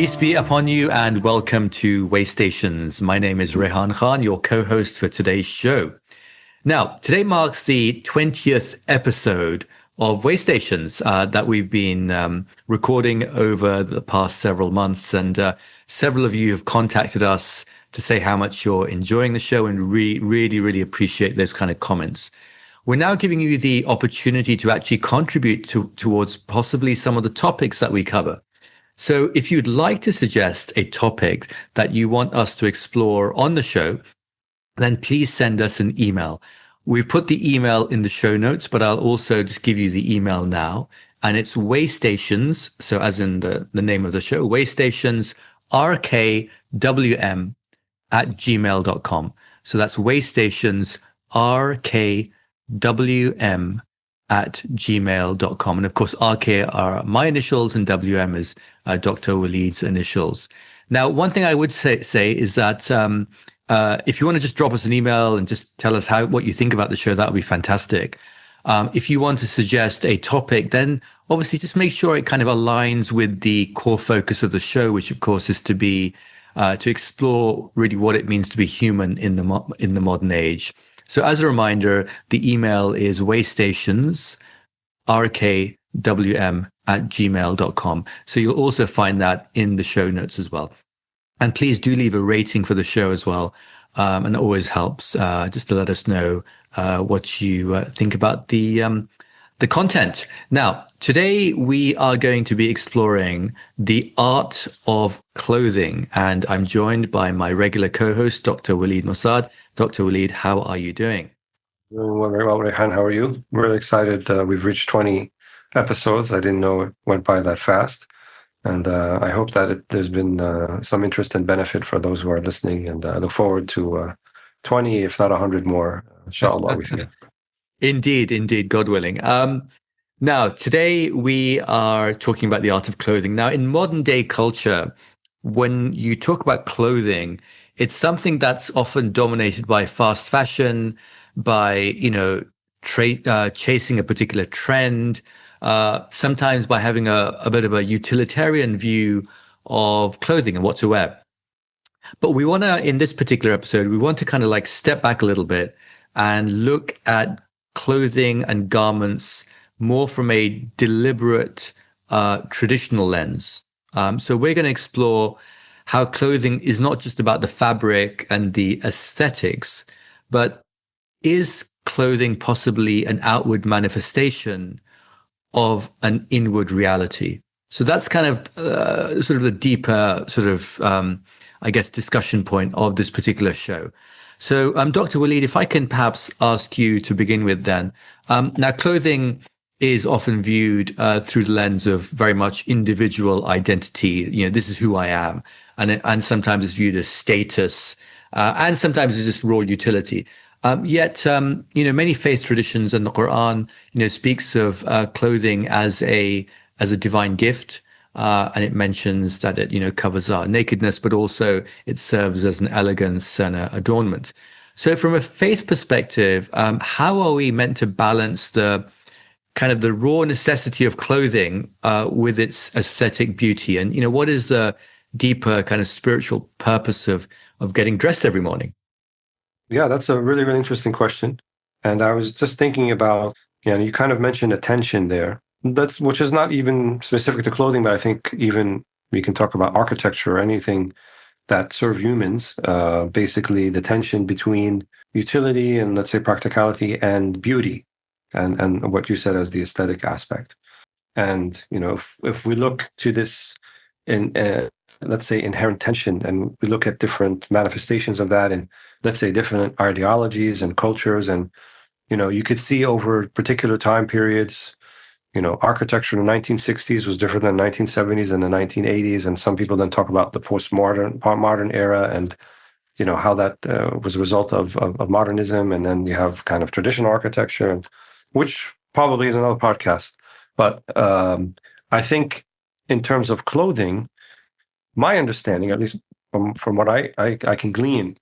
Peace be upon you and welcome to Waystations. My name is Rehan Khan, your co-host for today's show. Now, today marks the 20th episode of Waystations that we've been recording over the past several months, and several of you have contacted us to say how much you're enjoying the show, and really appreciate those kind of comments. We're now giving you the opportunity to actually contribute towards possibly some of the topics that we cover. So if you'd like to suggest a topic that you want us to explore on the show, then please send us an email. We've put the email in the show notes, but I'll also just give you the email now. And it's Waystations, so as in the name of the show, Waystations, rkwm@gmail.com. So that's Waystations, rkwm@gmail.com. And of course, RK are my initials and WM is Dr. Walead's initials. Now, one thing I would say is that if you want to just drop us an email and just tell us what you think about the show, that would be fantastic. If you want to suggest a topic, then obviously just make sure it kind of aligns with the core focus of the show, which of course is to explore really what it means to be human in the modern age. So as a reminder, the email is Waystations, rkwm@gmail.com. So you'll also find that in the show notes as well. And please do leave a rating for the show as well. And it always helps just to let us know what you think about the content. Now, today we are going to be exploring the art of clothing. And I'm joined by my regular co-host, Dr. Walead Mosaad. Dr. Walead, how are you doing? Doing well, very well, Rehan. How are you? Really excited. We've reached 20 episodes. I didn't know it went by that fast. And I hope that there's been some interest and benefit for those who are listening. And I look forward to 20, if not 100 more, inshallah, with you. Indeed, God willing. Now, today we are talking about the art of clothing. Now, in modern day culture, when you talk about clothing, it's something that's often dominated by fast fashion, by, chasing a particular trend, sometimes by having a bit of a utilitarian view of clothing and what to wear. But we want to, in this particular episode, we want to kind of like step back a little bit and look at clothing and garments more from a deliberate, traditional lens. So we're going to explore how clothing is not just about the fabric and the aesthetics, but is clothing possibly an outward manifestation of an inward reality? So that's kind of sort of the deeper sort of, discussion point of this particular show. So, Dr. Walead, if I can perhaps ask you to begin with then. Now, clothing is often viewed through the lens of very much individual identity. This is who I am. And sometimes it's viewed as status, and sometimes it's just raw utility. Yet, many faith traditions and the Quran, speaks of clothing as a divine gift, and it mentions that it, covers our nakedness, but also it serves as an elegance and an adornment. So, from a faith perspective, how are we meant to balance the kind of the raw necessity of clothing with its aesthetic beauty, and what is the deeper kind of spiritual purpose of getting dressed every morning? Yeah, that's a really interesting question. And I was just thinking about, you kind of mentioned attention there. Which is not even specific to clothing, but I think even we can talk about architecture or anything that serve humans. Basically, the tension between utility and, let's say, practicality and beauty, and what you said as the aesthetic aspect. And if we look to this in let's say inherent tension, and we look at different manifestations of that, and let's say different ideologies and cultures, and you could see over particular time periods. Architecture in the 1960s was different than the 1970s and the 1980s, and some people then talk about the modern era, and how that was a result of modernism, and then you have kind of traditional architecture, which probably is another podcast. But I think in terms of clothing, my understanding, at least from what I can glean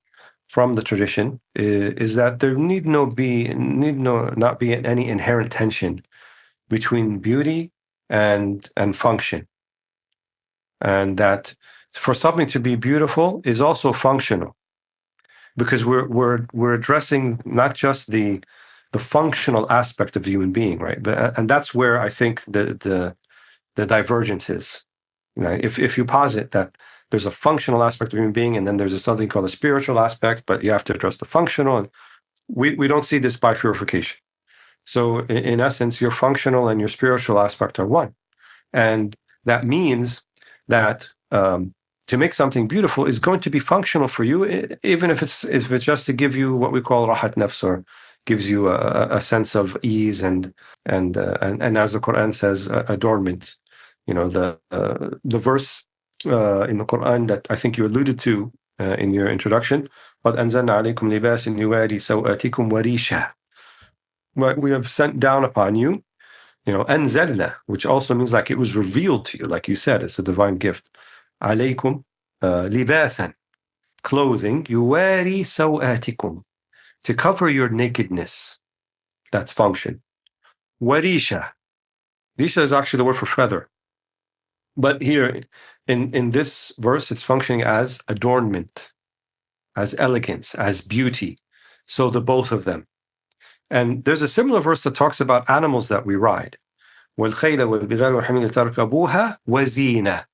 from the tradition, is that there need not be any inherent tension between beauty and function. and that for something to be beautiful is also functional, because we're addressing not just the functional aspect of the human being, right? But and that's where I think the divergence is. You know, if you posit that there's a functional aspect of human being, and then there's something called a spiritual aspect, but you have to address the functional, and we don't see this by purification. So in essence, your functional and your spiritual aspect are one, and that means that to make something beautiful is going to be functional for you, even if it's just to give you what we call rahat nafs, or gives you a sense of ease and as the Quran says, adornment. You know, the verse in the Quran that I think you alluded to in your introduction, قَدْ أَنزَلْنَا عَلَيْكُمْ لِبَاسٍ يُوَارِي سَوْآتِكُمْ وَرِيشًا. What we have sent down upon you, أنزلنا, which also means like it was revealed to you, like you said, it's a divine gift. عليكم لباسا, clothing, يواري سوآتكم, to cover your nakedness. That's function. Warisha. Risha is actually the word for feather. But here, in this verse, it's functioning as adornment, as elegance, as beauty. So the both of them. And there's a similar verse that talks about animals that we ride. وَالْخَيْلَ وَالْبِغَالَ وَالْحَمِيرَ تَرْكَبُوهَا وَزِينَةً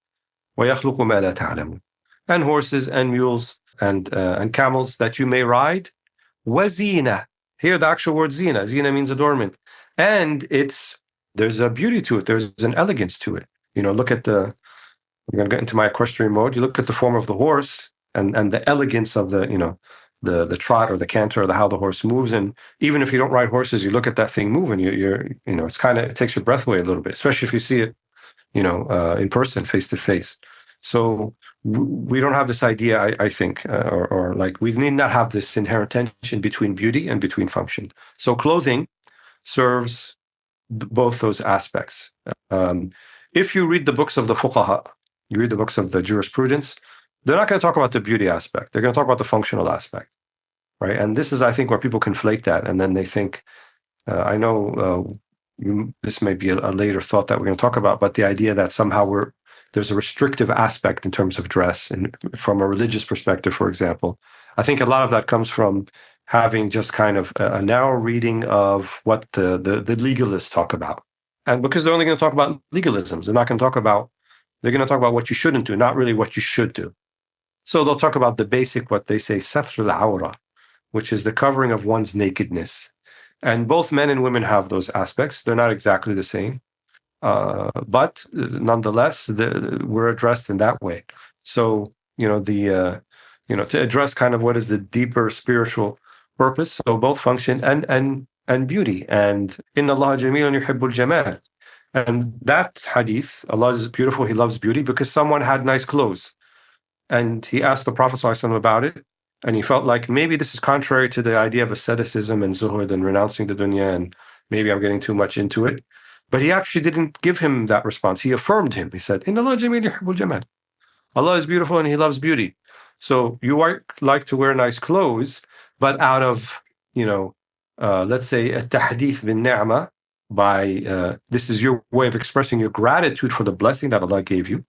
وَيَخْلُقُ مَا لَا تَعْلَمُونَ. And horses and mules and camels that you may ride. وَزِينَةً. Here the actual word zina. Zina means adornment. And there's a beauty to it. There's an elegance to it. Look at I'm going to get into my equestrian mode. You look at the form of the horse and the elegance of the trot or the canter or how the horse moves. And even if you don't ride horses, you look at that thing move and it takes your breath away a little bit, especially if you see it, in person, face to face. So we don't have this idea, I think, or like we need not have this inherent tension between beauty and between function. So clothing serves both those aspects. If you read the books of the fuqaha, you read the books of the jurisprudence, they're not going to talk about the beauty aspect. They're going to talk about the functional aspect, right? And this is, I think, where people conflate that, and then they think, I know this may be a later thought that we're going to talk about, but the idea that somehow there's a restrictive aspect in terms of dress, and from a religious perspective, for example, I think a lot of that comes from having just kind of a narrow reading of what the legalists talk about. And because they're only going to talk about legalisms, they're going to talk about what you shouldn't do, not really what you should do. So they'll talk about the basic, what they say, satr al-awra, which is the covering of one's nakedness. And both men and women have those aspects. They're not exactly the same. But nonetheless, we're addressed in that way. So, to address kind of what is the deeper spiritual purpose. So both function and beauty. And inna Allah jamilun yuhibbul jamal. And that hadith, Allah is beautiful, He loves beauty, because someone had nice clothes. And he asked the Prophet ﷺ about it. And he felt like maybe this is contrary to the idea of asceticism and zuhud and renouncing the dunya, and maybe I'm getting too much into it. But he actually didn't give him that response. He affirmed him. He said, Inna Allah jameel yuhibbul jamal. Allah is beautiful and He loves beauty. So you like to wear nice clothes, but out of, let's say, a tahdith bin ni'mah, by this is your way of expressing your gratitude for the blessing that Allah gave you,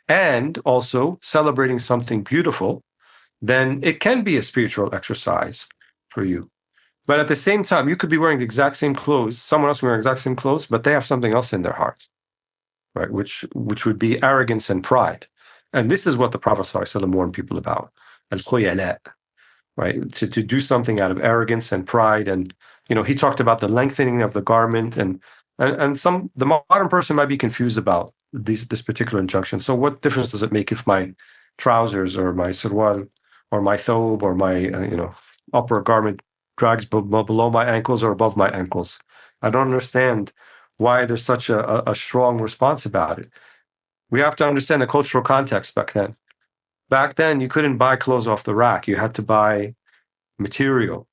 and also celebrating something beautiful, then it can be a spiritual exercise for you. But at the same time, you could be wearing the exact same clothes, someone else wearing the exact same clothes, but they have something else in their heart, right? Which would be arrogance and pride. And this is what the Prophet ﷺ warned people about, al-khuyala, right? To do something out of arrogance and pride. And, he talked about the lengthening of the garment, and the modern person might be confused about this particular injunction. So what difference does it make if my trousers or my sarwal or my thobe or my, upper garment drags below my ankles or above my ankles? I don't understand why there's such a strong response about it. We have to understand the cultural context back then. Back then, you couldn't buy clothes off the rack. You had to buy material.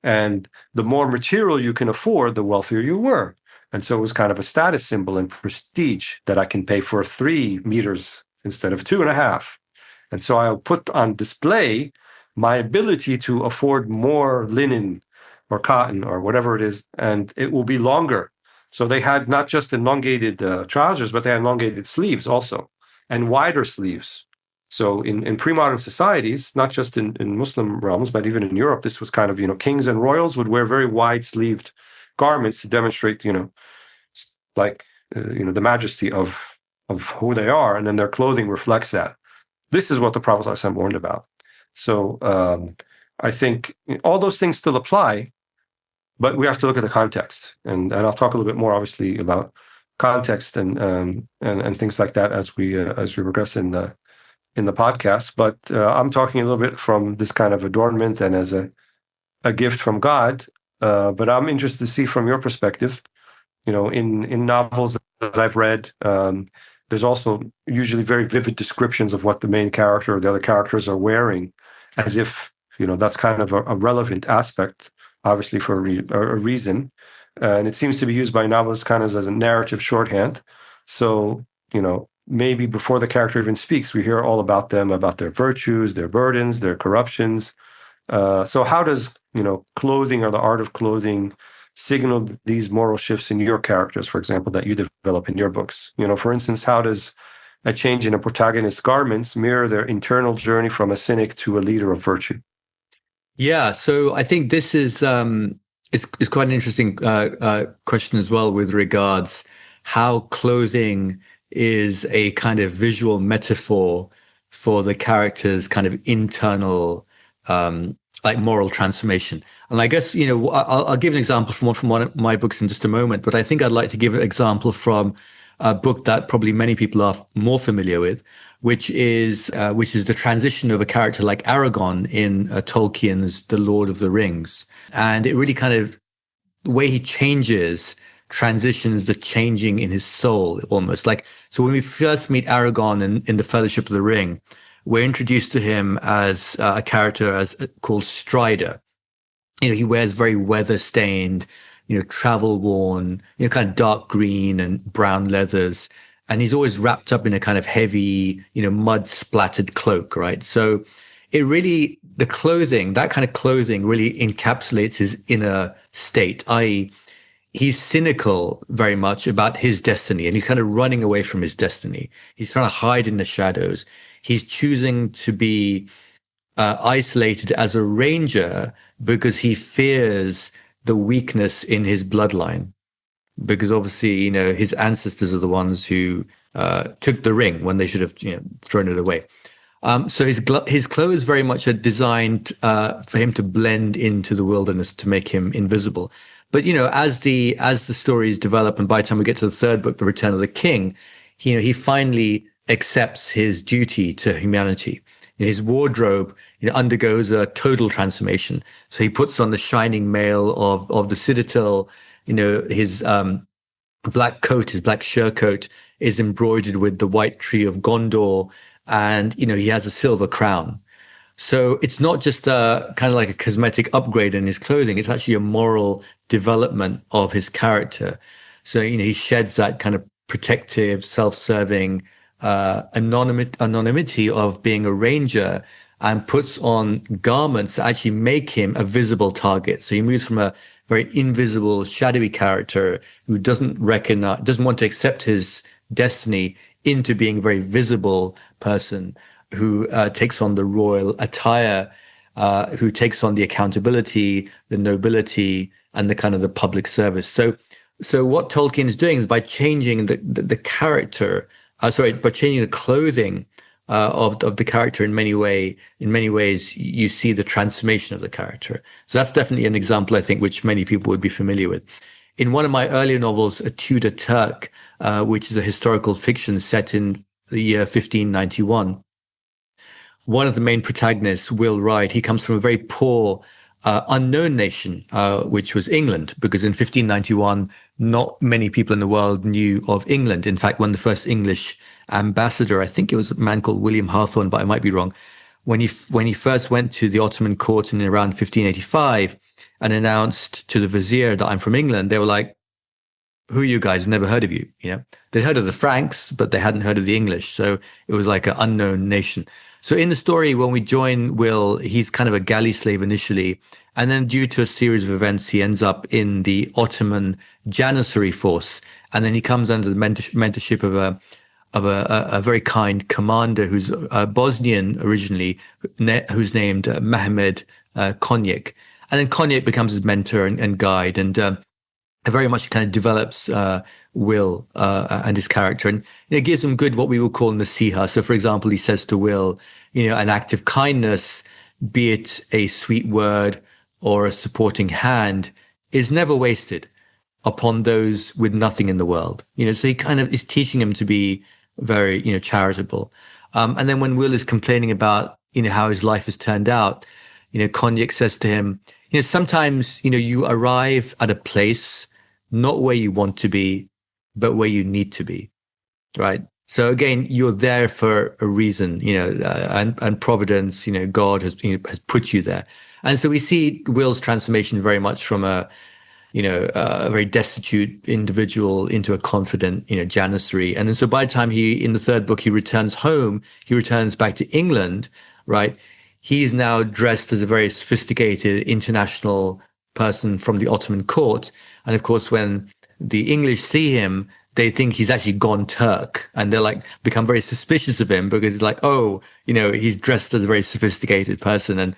And the more material you can afford, the wealthier you were. And so it was kind of a status symbol and prestige that I can pay for 3 meters instead of 2.5. And so I'll put on display my ability to afford more linen or cotton or whatever it is, and it will be longer. So they had not just elongated trousers, but they had elongated sleeves also. and wider sleeves. So in pre-modern societies, not just in Muslim realms, but even in Europe, this was kind of, kings and royals would wear very wide-sleeved garments to demonstrate, like, the majesty of who they are, and then their clothing reflects that. This is what the Prophet ﷺ warned about. So I think all those things still apply, but we have to look at the context, and I'll talk a little bit more, obviously, about context and things like that as we progress in the podcast. But I'm talking a little bit from this kind of adornment and as a gift from God. But I'm interested to see from your perspective, in novels that I've read, there's also usually very vivid descriptions of what the main character or the other characters are wearing, as if, that's kind of a relevant aspect, obviously for a reason. And it seems to be used by novelists kind of as a narrative shorthand. So, maybe before the character even speaks, we hear all about them, about their virtues, their burdens, their corruptions. So how does, clothing or the art of clothing signal these moral shifts in your characters, for example, that you develop in your books? For instance, how does a change in a protagonist's garments mirror their internal journey from a cynic to a leader of virtue? Yeah, so I think this is quite an interesting question as well, with regards how clothing is a kind of visual metaphor for the character's kind of internal like moral transformation. And I guess, I'll give an example from one of my books in just a moment, but I think I'd like to give an example from a book that probably many people are more familiar with, which is the transition of a character like Aragon in Tolkien's The Lord of the Rings. And it really kind of, the way he changes transitions the changing in his soul, almost like. So when we first meet Aragon in the Fellowship of the Ring, we're introduced to him as a character called Strider. He wears very weather-stained, travel-worn, kind of dark green and brown leathers. And he's always wrapped up in a kind of heavy, mud-splattered cloak, right? So the clothing, that kind of clothing really encapsulates his inner state, i.e., he's cynical very much about his destiny, and he's kind of running away from his destiny. He's trying to hide in the shadows. He's choosing to be isolated as a ranger because he fears the weakness in his bloodline. Because obviously, his ancestors are the ones who took the ring when they should have, thrown it away. So his clothes very much are designed for him to blend into the wilderness, to make him invisible. But as the stories develop, and by the time we get to the third book, The Return of the King, he finally accepts his duty to humanity. His wardrobe undergoes a total transformation. So he puts on the shining mail of the citadel. His black coat, his black surcoat, is embroidered with the white tree of Gondor, and he has a silver crown. So it's not just a kind of like a cosmetic upgrade in his clothing. It's actually a moral development of his character. So, he sheds that kind of protective, self-serving anonymity of being a ranger, and puts on garments that actually make him a visible target. So he moves from a very invisible, shadowy character who doesn't want to accept his destiny, into being a very visible person who takes on the royal attire, who takes on the accountability, the nobility, and the kind of the public service. So what Tolkien is doing is, by changing the character, by changing the clothing of the character in many ways, you see the transformation of the character. So that's definitely an example, I think, which many people would be familiar with. In one of my earlier novels, A Tudor Turk, which is a historical fiction set in the year 1591, one of the main protagonists, Will Wright, he comes from a very poor, unknown nation, which was England, because in 1591, not many people in the world knew of England. In fact, when the first English ambassador, I think it was a man called William Hawthorne, but I might be wrong, when he first went to the Ottoman court in around 1585 and announced to the vizier that I'm from England, they were like, "Who are you guys? Never heard of you." They'd heard of the Franks, but they hadn't heard of the English. So it was like an unknown nation. So in the story, when we join Will, he's kind of a galley slave initially. And then due to a series of events, he ends up in the Ottoman Janissary force. And then he comes under the mentorship of a very kind commander who's Bosnian originally, who's named Mehmed Konjak. And then Konjak becomes his mentor and guide, and very much kind of develops Will and his character, and gives him good what we would call nasiha. So, for example, he says to Will, an act of kindness, be it a sweet word or a supporting hand, is never wasted upon those with nothing in the world. So he kind of is teaching him to be very, charitable. And then when Will is complaining about, how his life has turned out, Konjak says to him, sometimes, you arrive at a place not where you want to be, but where you need to be, right? So again, you're there for a reason, and providence, God has put you there. And so we see Will's transformation very much from a very destitute individual into a confident, janissary. And then so by the time in the third book, he returns home, he returns back to England, right? He's now dressed as a very sophisticated international person from the Ottoman court. And of course, when the English see him, they think he's actually gone Turk, and they're like become very suspicious of him because it's like, oh, he's dressed as a very sophisticated person, and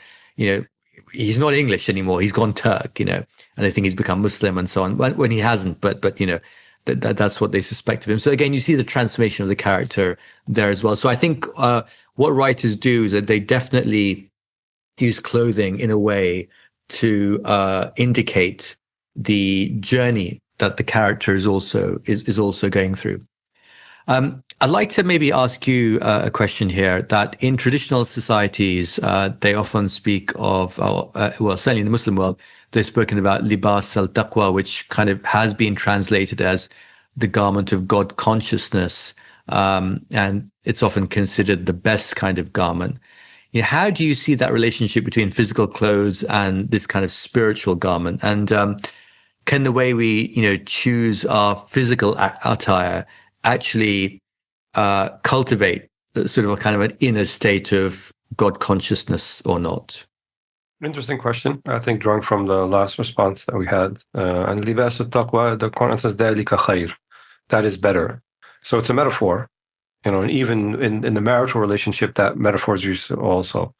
he's not English anymore. He's gone Turk, and they think he's become Muslim and so on. When he hasn't, but that's what they suspect of him. So again, you see the transformation of the character there as well. So I think what writers do is that they definitely use clothing in a way to indicate the journey that the character is also going through. I'd like to maybe ask you a question here. That in traditional societies, they often speak of, well, certainly in the Muslim world, they've spoken about libas al-taqwa, which kind of has been translated as the garment of God consciousness, and it's often considered the best kind of garment. How do you see that relationship between physical clothes and this kind of spiritual garment? And can the way we, choose our physical attire actually cultivate sort of a kind of an inner state of God consciousness or not? Interesting question. I think drawing from the last response that we had, and libas al-taqwa, the Quran says ذَلِكَ خَيْرٌ, that is better. So it's a metaphor, and even in the marital relationship, that metaphor is used also.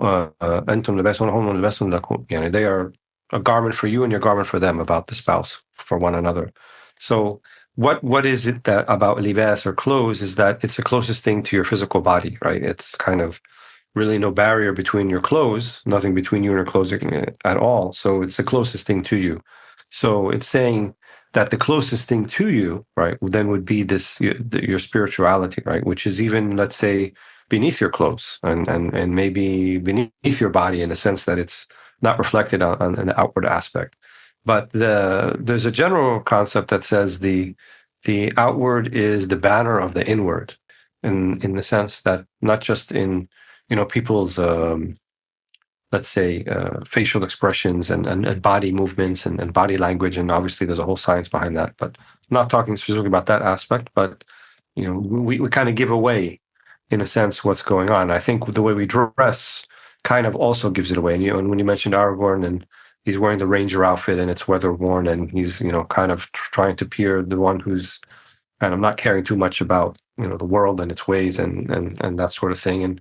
أَنْتُمْ لِبَاسٌ وَهُمْ لِبَاسٌ لَكُمْ. They are a garment for you and your garment for them, about the spouse, for one another. So what is it that about libas or clothes is that it's the closest thing to your physical body, right? It's kind of really no barrier between your clothes, nothing between you and your clothes at all. So it's the closest thing to you. So it's saying that the closest thing to you, right, then would be this, your spirituality, right, which is even, let's say, beneath your clothes and maybe beneath your body, in the sense that it's not reflected on an outward aspect. But there's a general concept that says the outward is the banner of the inward, in the sense that not just in people's let's say facial expressions and body movements and body language, and obviously there's a whole science behind that. But I'm not talking specifically about that aspect, but we kind of give away, in a sense, what's going on. I think the way we dress kind of also gives it away. And when you mentioned Aragorn, and he's wearing the ranger outfit and it's weather worn, and he's kind of trying to appear the one who's kind of not caring too much about the world and its ways and that sort of thing. And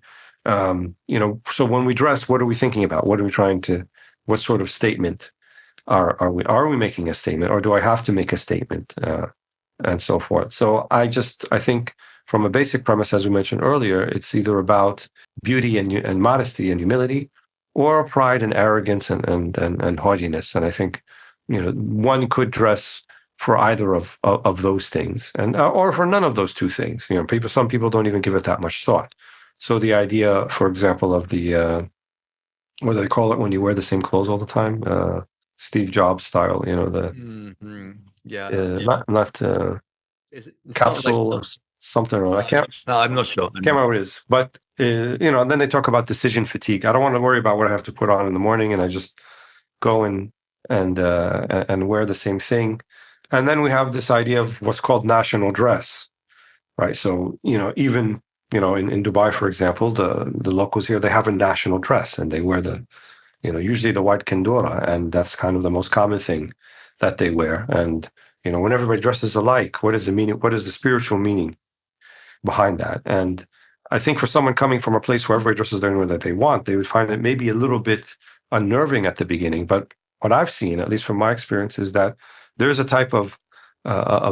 so when we dress, what are we thinking about? What sort of statement are we making a statement, or do I have to make a statement, and so forth? So I think from a basic premise, as we mentioned earlier, it's either about beauty and modesty and humility, or pride and arrogance and haughtiness. And I think one could dress for either of those things, and or for none of those two things. Some people don't even give it that much thought. So the idea, for example, of the what do they call it when you wear the same clothes all the time? Steve Jobs style, Yeah, not capsule or something. I can't. No, I'm not sure. Can't remember what it is. But and then they talk about decision fatigue. I don't want to worry about what I have to put on in the morning, and I just go and wear the same thing. And then we have this idea of what's called national dress, right? So even in Dubai, for example, the locals here, they have a national dress, and they wear usually the white kendora, and that's kind of the most common thing that they wear. And when everybody dresses alike, what is the meaning? What is the spiritual meaning behind that. And I think for someone coming from a place where everybody dresses the way that they want, they would find it maybe a little bit unnerving at the beginning. But what I've seen, at least from my experience, is that there's a type of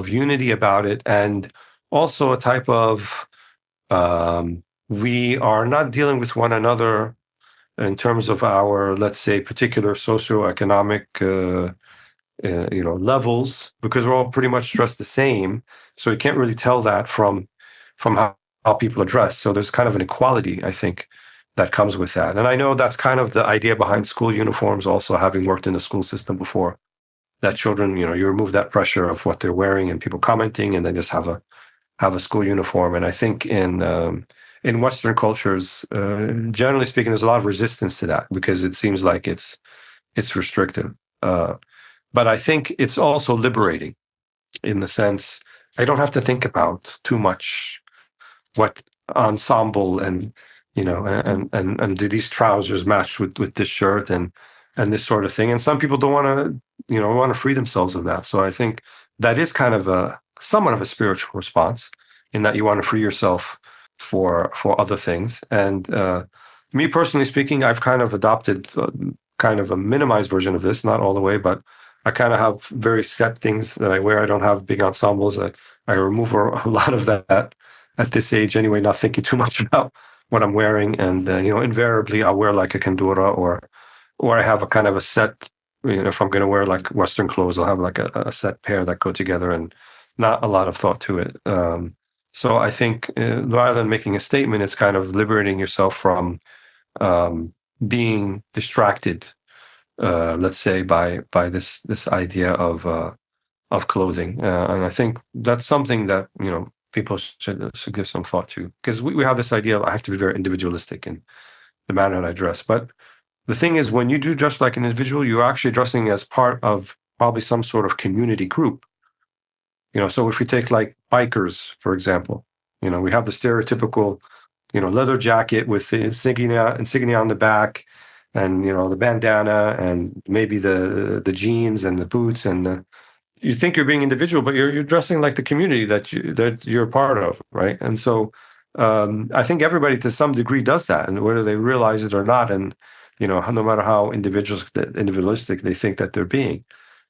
unity about it, and also a type of we are not dealing with one another in terms of our, let's say, particular socioeconomic levels, because we're all pretty much dressed the same. So you can't really tell that from how people are dressed. So there's kind of an equality, I think, that comes with that. And I know that's kind of the idea behind school uniforms, also having worked in the school system before, that children, you remove that pressure of what they're wearing and people commenting, and they just have a school uniform. And I think in Western cultures, generally speaking, there's a lot of resistance to that because it seems like it's restrictive. But I think it's also liberating in the sense I don't have to think about too much what ensemble and and do these trousers match with this shirt and this sort of thing. And some people don't want to free themselves of that. So I think that is kind of somewhat of a spiritual response in that you want to free yourself for other things. And me personally speaking, I've kind of adopted kind of a minimized version of this, not all the way, but I kind of have very set things that I wear. I don't have big ensembles. I remove a lot of that at this age anyway, not thinking too much about what I'm wearing. And, invariably I'll wear like a kandura or I have a kind of a set, if I'm going to wear like Western clothes, I'll have like a set pair that go together and not a lot of thought to it. So I think rather than making a statement, it's kind of liberating yourself from being distracted, let's say, by this idea of clothing, and I think that's something that people should give some thought to, because we have this idea I have to be very individualistic in the manner that I dress. But the thing is, when you do dress like an individual, you're actually dressing as part of probably some sort of community group. So if we take like bikers, for example, we have the stereotypical leather jacket with the insignia on the back, and the bandana, and maybe the jeans and the boots, and you think you're being individual, but you're dressing like the community that you're a part of, right? And so I think everybody to some degree does that, and whether they realize it or not, and no matter how individualistic they think that they're being.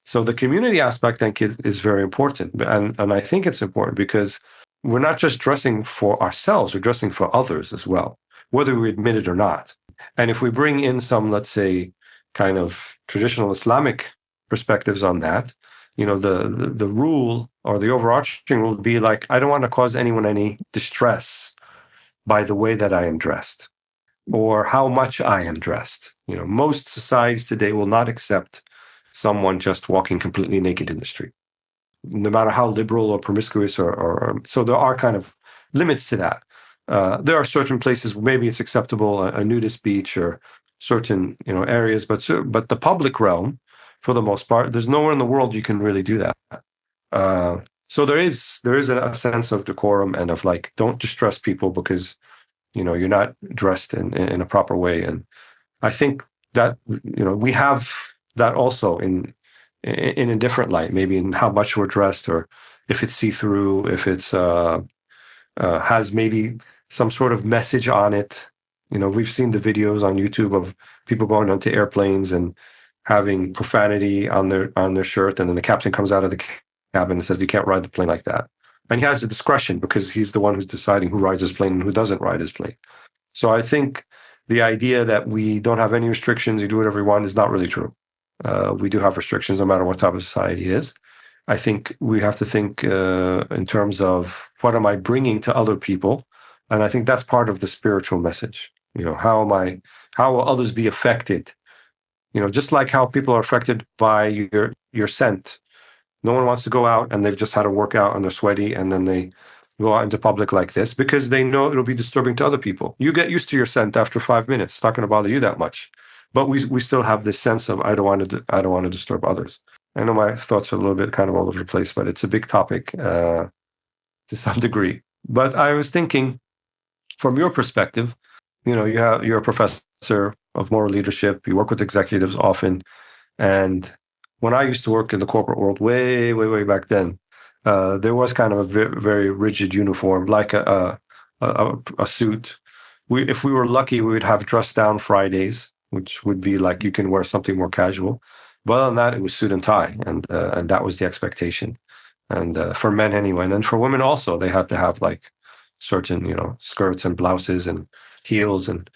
So the community aspect, I think, is very important, and I think it's important because we're not just dressing for ourselves; we're dressing for others as well, whether we admit it or not. And if we bring in some, let's say, kind of traditional Islamic perspectives on that, the rule or the overarching rule would be like, I don't want to cause anyone any distress by the way that I am dressed or how much I am dressed. Most societies today will not accept someone just walking completely naked in the street, no matter how liberal or promiscuous or so there are kind of limits to that. There are certain places where maybe it's acceptable, a nudist beach or certain areas, but the public realm, for the most part, there's nowhere in the world you can really do that. So there is a sense of decorum and of like, don't distress people because you're not dressed in a proper way. And I think that we have that also in a different light, maybe in how much we're dressed, or if it's see-through, if it's has maybe some sort of message on it. We've seen the videos on YouTube of people going onto airplanes and having profanity on their shirt, and then the captain comes out of the cabin and says, "You can't ride the plane like that." And he has the discretion because he's the one who's deciding who rides his plane and who doesn't ride his plane. So I think the idea that we don't have any restrictions, you do whatever you want, is not really true. We do have restrictions no matter what type of society it is. I think we have to think in terms of what am I bringing to other people, and I think that's part of the spiritual message. How will others be affected? Just like how people are affected by your scent. No one wants to go out and they've just had a workout and they're sweaty, and then they go out into public like this because they know it'll be disturbing to other people. You get used to your scent after 5 minutes; it's not going to bother you that much. But we still have this sense of I don't want to disturb others. I know my thoughts are a little bit kind of all over the place, but it's a big topic to some degree. But I was thinking, from your perspective, you're a professor of moral leadership. You work with executives often, and when I used to work in the corporate world, way, way, way back then, there was kind of a very rigid uniform, like a suit. If we were lucky, we would have dress down Fridays, which would be like you can wear something more casual. But other than that, it was suit and tie, and that was the expectation. And for men anyway, and then for women also, they had to have like certain, skirts and blouses and heels and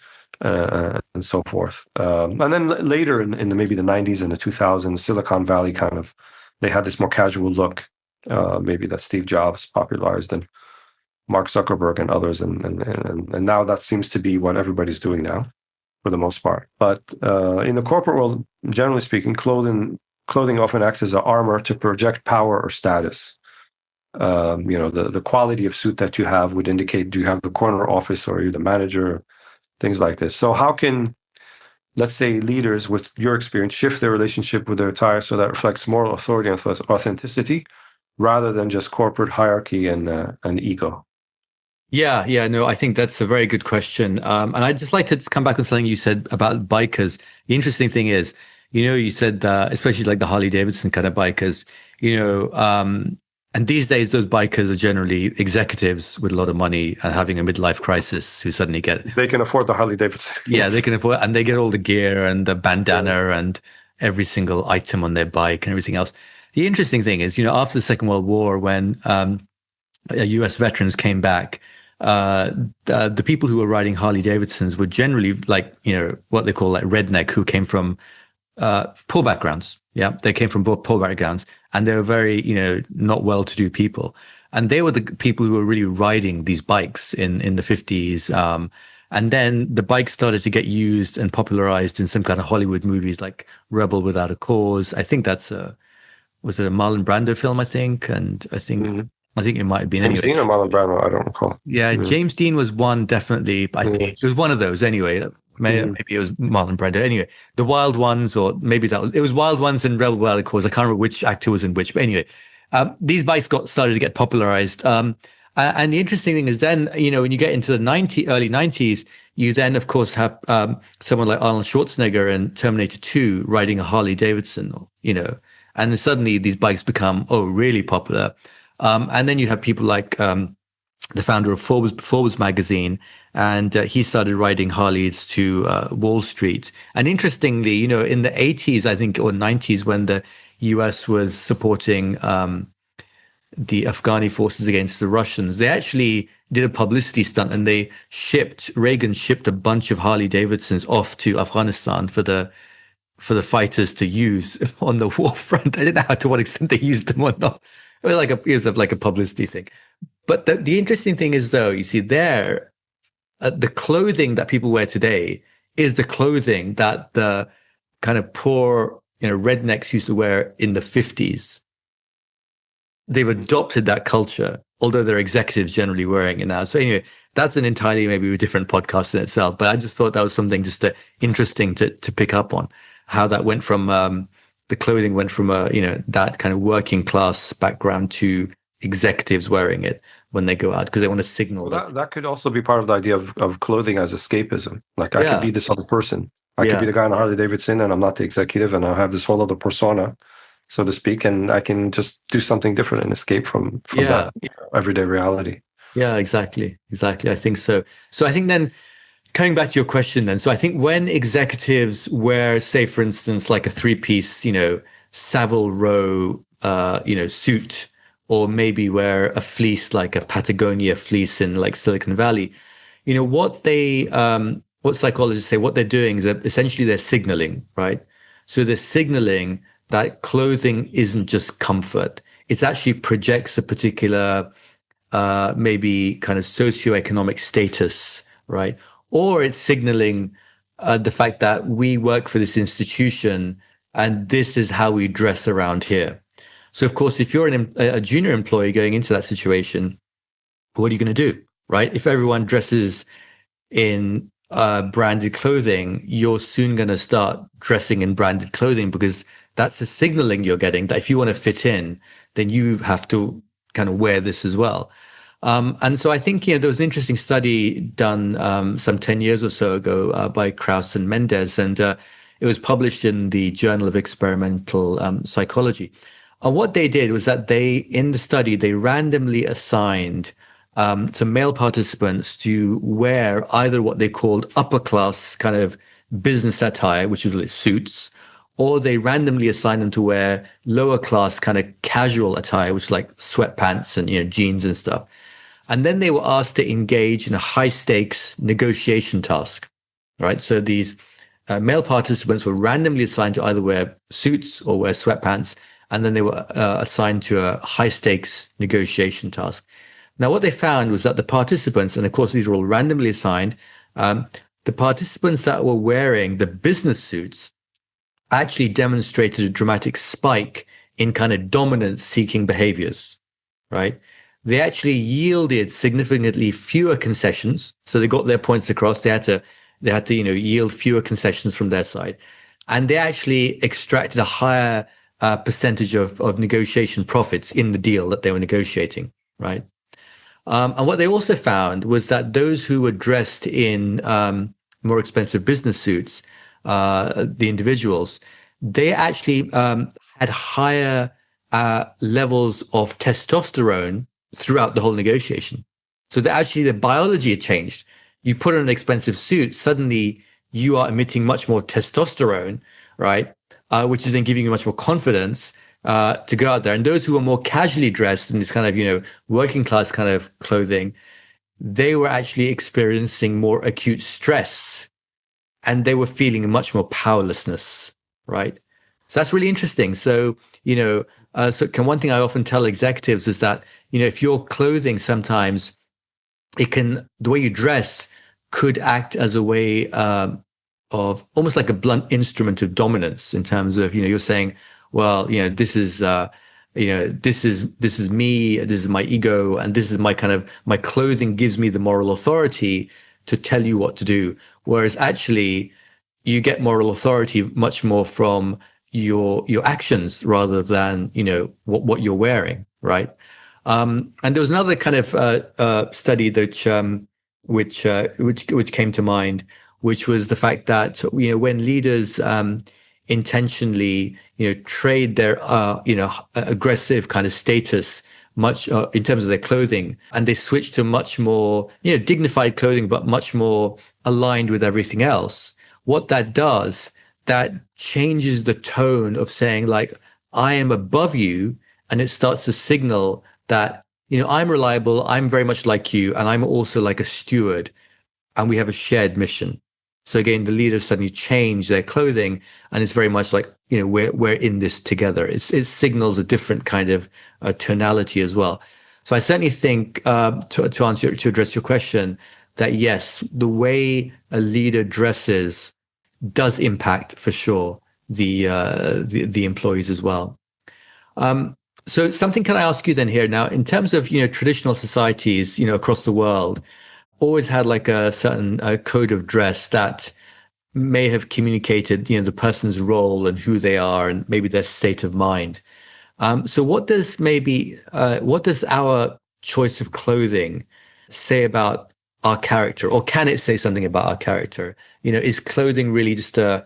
so forth. And then later in maybe the 90s and the 2000s, Silicon Valley they had this more casual look, maybe that Steve Jobs popularized and Mark Zuckerberg and others, and now that seems to be what everybody's doing now, for the most part. But in the corporate world, generally speaking, clothing often acts as an armor to project power or status. The quality of suit that you have would indicate, do you have the corner office or are you the manager, things like this. So how can, let's say, leaders with your experience shift their relationship with their attire so that reflects moral authority and authenticity rather than just corporate hierarchy and ego? Yeah, no, I think that's a very good question. And I'd just like to come back on something you said about bikers. The interesting thing is, you said, especially like the Harley Davidson kind of bikers, and these days those bikers are generally executives with a lot of money and having a midlife crisis who suddenly get. They can afford the Harley Davidson. Yeah, they can afford, and they get all the gear and the bandana and every single item on their bike and everything else. The interesting thing is, after the Second World War, when US veterans came back, the people who were riding Harley Davidsons were generally like, what they call like redneck, who came from poor backgrounds. Yeah, they came from poor backgrounds, and they were very, not well-to-do people. And they were the people who were really riding these bikes in the 50s. And then the bike started to get used and popularized in some kind of Hollywood movies like Rebel Without a Cause. I think was it a Marlon Brando film, I think? And I think it might have been. James Dean or Marlon Brando, I don't recall. Yeah, James Dean was one, definitely. I think it was one of those anyway. Maybe it was Marlon Brando. Anyway, The Wild Ones, or maybe it was Wild Ones and Rebel Without a Cause. I can't remember which actor was in which. But anyway, these bikes started to get popularized. And the interesting thing is then, when you get into the early 90s, you then, of course, have someone like Arnold Schwarzenegger in Terminator 2 riding a Harley Davidson, and then suddenly these bikes become, really popular. And then you have people like the founder of Forbes magazine, and he started riding Harleys to Wall Street. And interestingly, in the 80s, I think, or 90s, when the US was supporting the Afghani forces against the Russians, they actually did a publicity stunt, and Reagan shipped a bunch of Harley Davidsons off to Afghanistan for the fighters to use on the war front. I don't know to what extent they used them or not. It was like a publicity thing. But the interesting thing is, though, you see there, the clothing that people wear today is the clothing that the kind of poor, rednecks used to wear in the 50s. They've adopted that culture, although they're executives generally wearing it now. So anyway, that's an entirely maybe a different podcast in itself. But I just thought that was something just interesting to pick up on, how that went from the clothing went from that kind of working class background to executives wearing it when they go out because they want to signal that could also be part of the idea of clothing as escapism. Like I could be this other person. I could be the guy on Harley Davidson, and I'm not the executive, and I have this whole other persona, so to speak, and I can just do something different and escape from that everyday reality. Yeah, exactly. I think so. So I think then, coming back to your question then, so I think when executives wear, say, for instance, like a three-piece, Savile Row, suit, or maybe wear a fleece like a Patagonia fleece in like Silicon Valley, what psychologists say, what they're doing is that essentially they're signaling, right? So they're signaling that clothing isn't just comfort. It actually projects a particular, maybe kind of socioeconomic status, right? Or it's signaling the fact that we work for this institution and this is how we dress around here. So, of course, if you're a junior employee going into that situation, what are you going to do, right? If everyone dresses in branded clothing, you're soon going to start dressing in branded clothing because that's the signaling you're getting that if you want to fit in, then you have to kind of wear this as well. And so I think, there was an interesting study done some 10 years or so ago by Krauss and Mendez, and it was published in the Journal of Experimental Psychology. And what they did was that in the study, they randomly assigned some male participants to wear either what they called upper class kind of business attire, which was like suits, or they randomly assigned them to wear lower class kind of casual attire, which is like sweatpants and jeans and stuff. And then they were asked to engage in a high stakes negotiation task, right? So these male participants were randomly assigned to either wear suits or wear sweatpants, and then they were assigned to a high stakes negotiation task. Now, what they found was that the participants, and of course, these were all randomly assigned, the participants that were wearing the business suits actually demonstrated a dramatic spike in kind of dominance seeking behaviors, right? They actually yielded significantly fewer concessions. So they got their points across. They had to, yield fewer concessions from their side. And they actually extracted a higher percentage of negotiation profits in the deal that they were negotiating, right? And what they also found was that those who were dressed in more expensive business suits, the individuals, they actually had higher levels of testosterone throughout the whole negotiation. So that actually the biology had changed. You put on an expensive suit, suddenly you are emitting much more testosterone, right? Which is then giving you much more confidence to go out there. And those who were more casually dressed in this kind of, working class kind of clothing, they were actually experiencing more acute stress and they were feeling much more powerlessness, right? So that's really interesting. So, one thing I often tell executives is that, if your clothing sometimes the way you dress could act as a way of almost like a blunt instrument of dominance in terms of, you're saying, well, this is me, this is my ego, and this is my clothing gives me the moral authority to tell you what to do. Whereas actually you get moral authority much more from your actions rather than, what you're wearing. Right. And there was another kind of study that, which came to mind, which was the fact that, when leaders, intentionally, trade their, aggressive kind of status much in terms of their clothing, and they switch to much more, dignified clothing, but much more aligned with everything else. What that does, that changes the tone of saying like, I am above you. And it starts to signal that, I'm reliable, I'm very much like you, and I'm also like a steward, and we have a shared mission. So again, the leaders suddenly change their clothing, and it's very much like, we're in this together. It signals a different kind of tonality as well. So I certainly think to address your question, that yes, the way a leader dresses does impact for sure the employees as well. So something can I ask you then here now, in terms of, traditional societies, across the world, always had like a certain code of dress that may have communicated, the person's role and who they are and maybe their state of mind. So what does our choice of clothing say about our character, or can it say something about our character? Is clothing really just a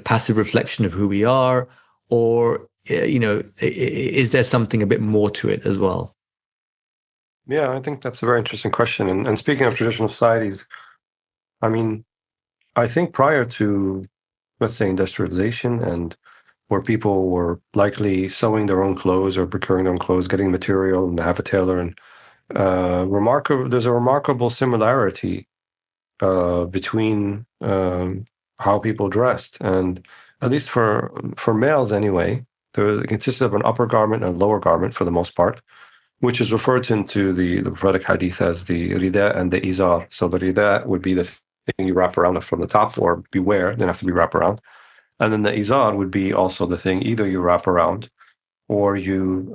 passive reflection of who we are, or is there something a bit more to it as well? Yeah, I think that's a very interesting question. And speaking of traditional societies, I mean, I think prior to, let's say, industrialization, and where people were likely sewing their own clothes or procuring their own clothes, getting material and have a tailor, and there's a remarkable similarity between how people dressed, and at least for males anyway, it consisted of an upper garment and a lower garment for the most part, which is referred to into the prophetic hadith as the rida and the izar. So the rida would be the thing you wrap around from the top, or beware, didn't have to be wrapped around. And then the izar would be also the thing either you wrap around or you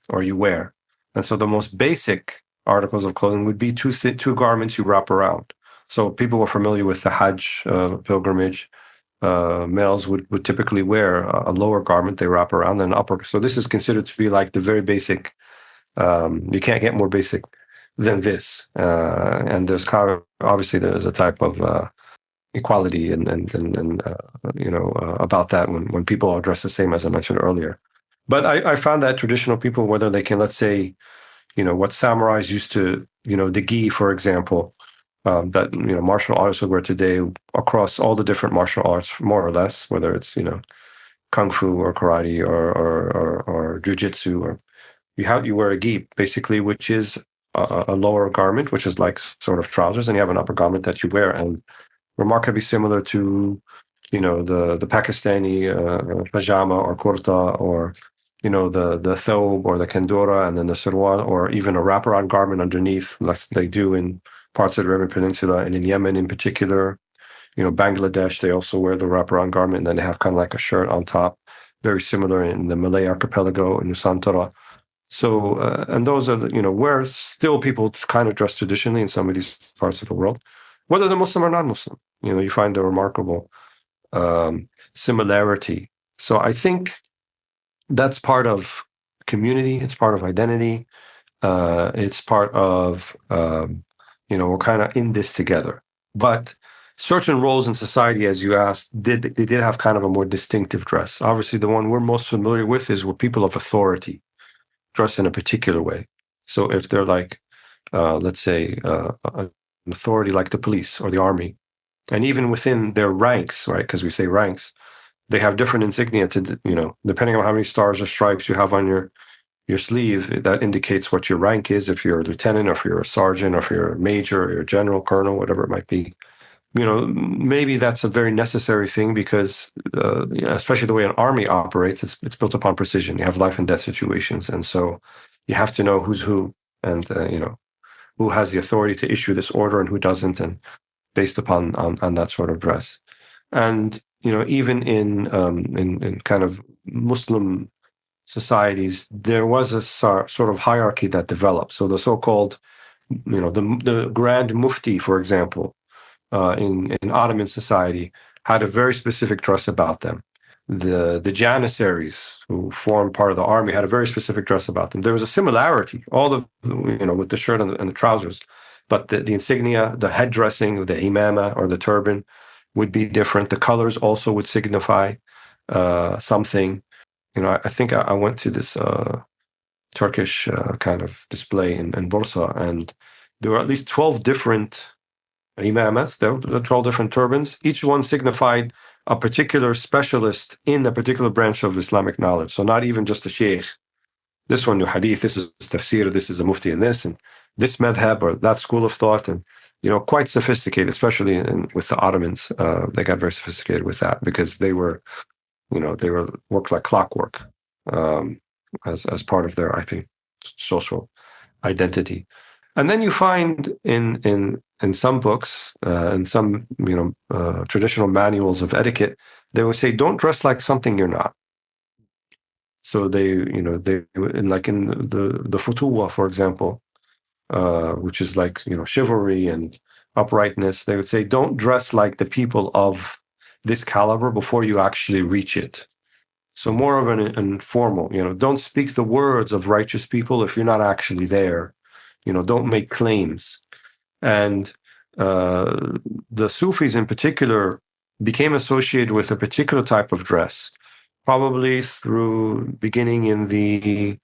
wear. And so the most basic articles of clothing would be two garments you wrap around. So people who are familiar with the Hajj pilgrimage, males would typically wear a lower garment they wrap around and an upper. So this is considered to be like the very basic. You can't get more basic than this. And there's obviously there's a type of equality and about that when people are dressed the same, as I mentioned earlier. But I found that traditional people, whether they can, let's say, what samurais used to, the gi, for example, that, martial artists would wear today across all the different martial arts, more or less, whether it's, kung fu or karate or jujitsu, or you wear a gi, basically, which is a lower garment, which is like sort of trousers, and you have an upper garment that you wear, and remarkably similar to, the Pakistani pajama or kurta, or the thobe or the kandura, and then the sarwal, or even a wraparound garment underneath, like they do in parts of the Arabian Peninsula and in Yemen in particular. Bangladesh, they also wear the wraparound garment, and then they have kind of like a shirt on top, very similar in the Malay archipelago in Nusantara. So, and those are where still people kind of dress traditionally in some of these parts of the world, whether they're Muslim or non-Muslim. You find a remarkable similarity. So I think that's part of community. It's part of identity. It's part of, we're kind of in this together. But certain roles in society, as you asked, they did have kind of a more distinctive dress. Obviously, the one we're most familiar with is where people of authority dress in a particular way. So if they're like, let's say, an authority like the police or the army, and even within their ranks, right? Because we say ranks, they have different insignia to, depending on how many stars or stripes you have on your sleeve, that indicates what your rank is. If you're a lieutenant, or if you're a sergeant, or if you're a major, or you're a general, colonel, whatever it might be. Maybe that's a very necessary thing because, especially the way an army operates, it's built upon precision. You have life and death situations, and so you have to know who's who, and who has the authority to issue this order and who doesn't, and based upon on that sort of dress. And even in kind of Muslim societies, there was a sort of hierarchy that developed. So the so-called, the Grand Mufti, for example, in Ottoman society, had a very specific dress about them. The Janissaries, who formed part of the army, had a very specific dress about them. There was a similarity, all the with the shirt and the trousers, but the insignia, the head dressing, the imama or the turban, would be different. The colors also would signify something. I think I went to this Turkish kind of display in Bursa, and there were at least 12 different imamas. There were 12 different turbans. Each one signified a particular specialist in a particular branch of Islamic knowledge. So not even just a sheikh. This one knew hadith, this is tafsir, this is a mufti in this, and this madhab or that school of thought, and quite sophisticated, especially with the Ottomans. They got very sophisticated with that because they were worked like clockwork, as part of their, I think, social identity. And then you find in some books, in some traditional manuals of etiquette, they would say, "Don't dress like something you're not." So they like in the futuwa, for example, which is like chivalry and uprightness. They would say, "Don't dress like the people of this caliber before you actually reach it." So more of an informal, don't speak the words of righteous people if you're not actually there. Don't make claims. And the Sufis in particular became associated with a particular type of dress, probably through beginning in the,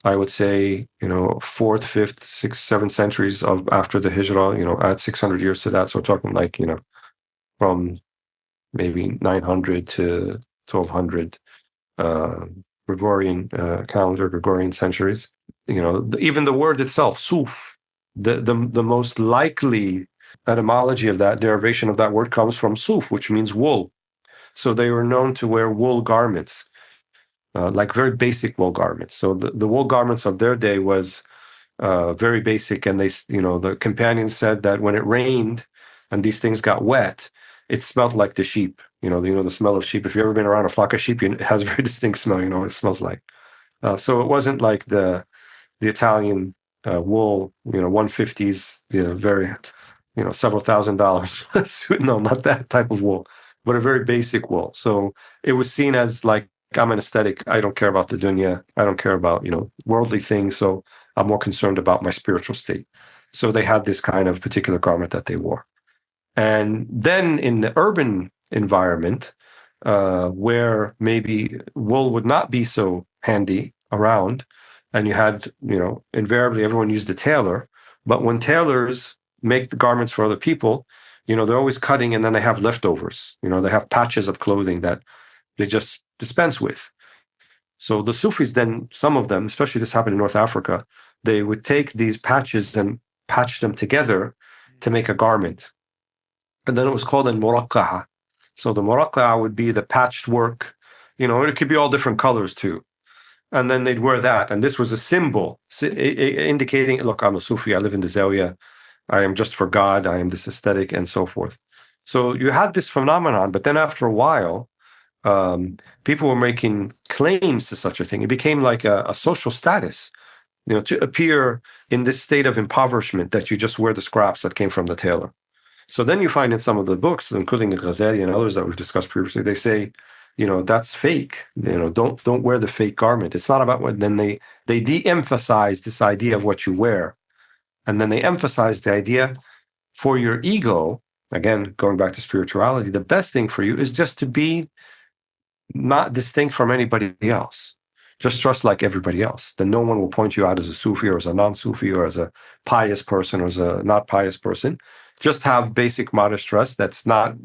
I would say, 4th, 5th, 6th, 7th centuries of after the Hijrah, add 600 years to that. So we're talking like, from maybe 900 to 1200 Gregorian calendar, Gregorian centuries. Even the word itself, suf, the most likely etymology of that derivation of that word comes from suf, which means wool. So they were known to wear wool garments, like very basic wool garments. So the wool garments of their day was very basic, and the companions said that when it rained and these things got wet, it smelled like the sheep. The smell of sheep. If you've ever been around a flock of sheep, it has a very distinct smell. What it smells like. So it wasn't like the Italian wool, 150s, very, several $1,000s. No, not that type of wool, but a very basic wool. So it was seen as like, I'm an aesthetic. I don't care about the dunya. I don't care about, worldly things. So I'm more concerned about my spiritual state. So they had this kind of particular garment that they wore. And then in the urban environment, where maybe wool would not be so handy around, and you had, invariably everyone used a tailor. But when tailors make the garments for other people, they're always cutting, and then they have leftovers. They have patches of clothing that they just dispense with. So the Sufis then, some of them, especially this happened in North Africa, they would take these patches and patch them together to make a garment. And then it was called an muraqqa'a. So the muraqqa'a would be the patched work, it could be all different colors too. And then they'd wear that. And this was a symbol indicating, look, I'm a Sufi, I live in the Zawiya, I am just for God, I am this aesthetic, and so forth. So you had this phenomenon, but then after a while, people were making claims to such a thing. It became like a social status, to appear in this state of impoverishment that you just wear the scraps that came from the tailor. So then you find in some of the books, including Al-Ghazali and others that we've discussed previously, they say, that's fake. Don't wear the fake garment. It's not about what. Then they de-emphasize this idea of what you wear, and then they emphasize the idea for your ego. Again, going back to spirituality, the best thing for you is just to be not distinct from anybody else. Just dress like everybody else. Then no one will point you out as a Sufi or as a non-Sufi or as a pious person or as a not pious person. Just have basic modest dress that's not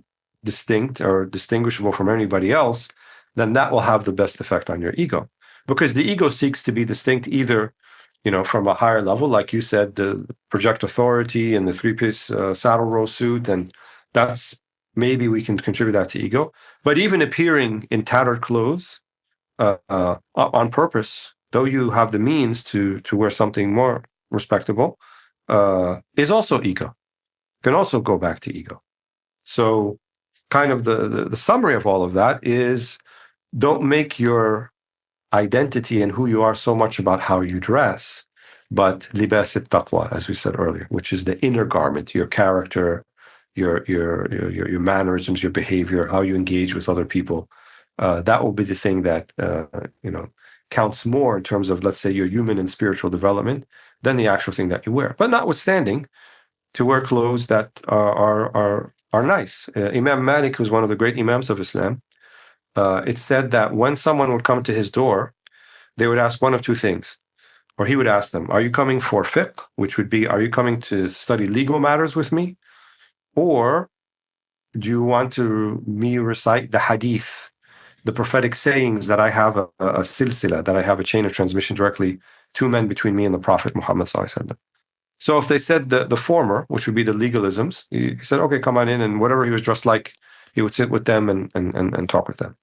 distinct or distinguishable from anybody else. Then that will have the best effect on your ego. Because the ego seeks to be distinct either, from a higher level, like you said, the project authority and the three-piece saddle row suit, and that's maybe we can contribute that to ego. But even appearing in tattered clothes on purpose, though you have the means to wear something more respectable, is also ego. Can also go back to ego. So kind of the summary of all of that is, don't make your identity and who you are so much about how you dress, but libas at-taqwa, as we said earlier, which is the inner garment, your character, your mannerisms, your behavior, how you engage with other people. That will be the thing that counts more in terms of, let's say, your human and spiritual development than the actual thing that you wear. But notwithstanding, to wear clothes that are nice. Imam Malik, who's one of the great imams of Islam, it's said that when someone would come to his door, they would ask one of two things, or he would ask them, are you coming for fiqh, which would be, are you coming to study legal matters with me? Or do you want me recite the hadith, the prophetic sayings that I have a silsila, that I have a chain of transmission directly to men between me and the Prophet Muhammad sallallahu alaihi wasallam? So if they said the former, which would be the legalisms, he said, okay, come on in, and whatever he was dressed like, he would sit with them and talk with them.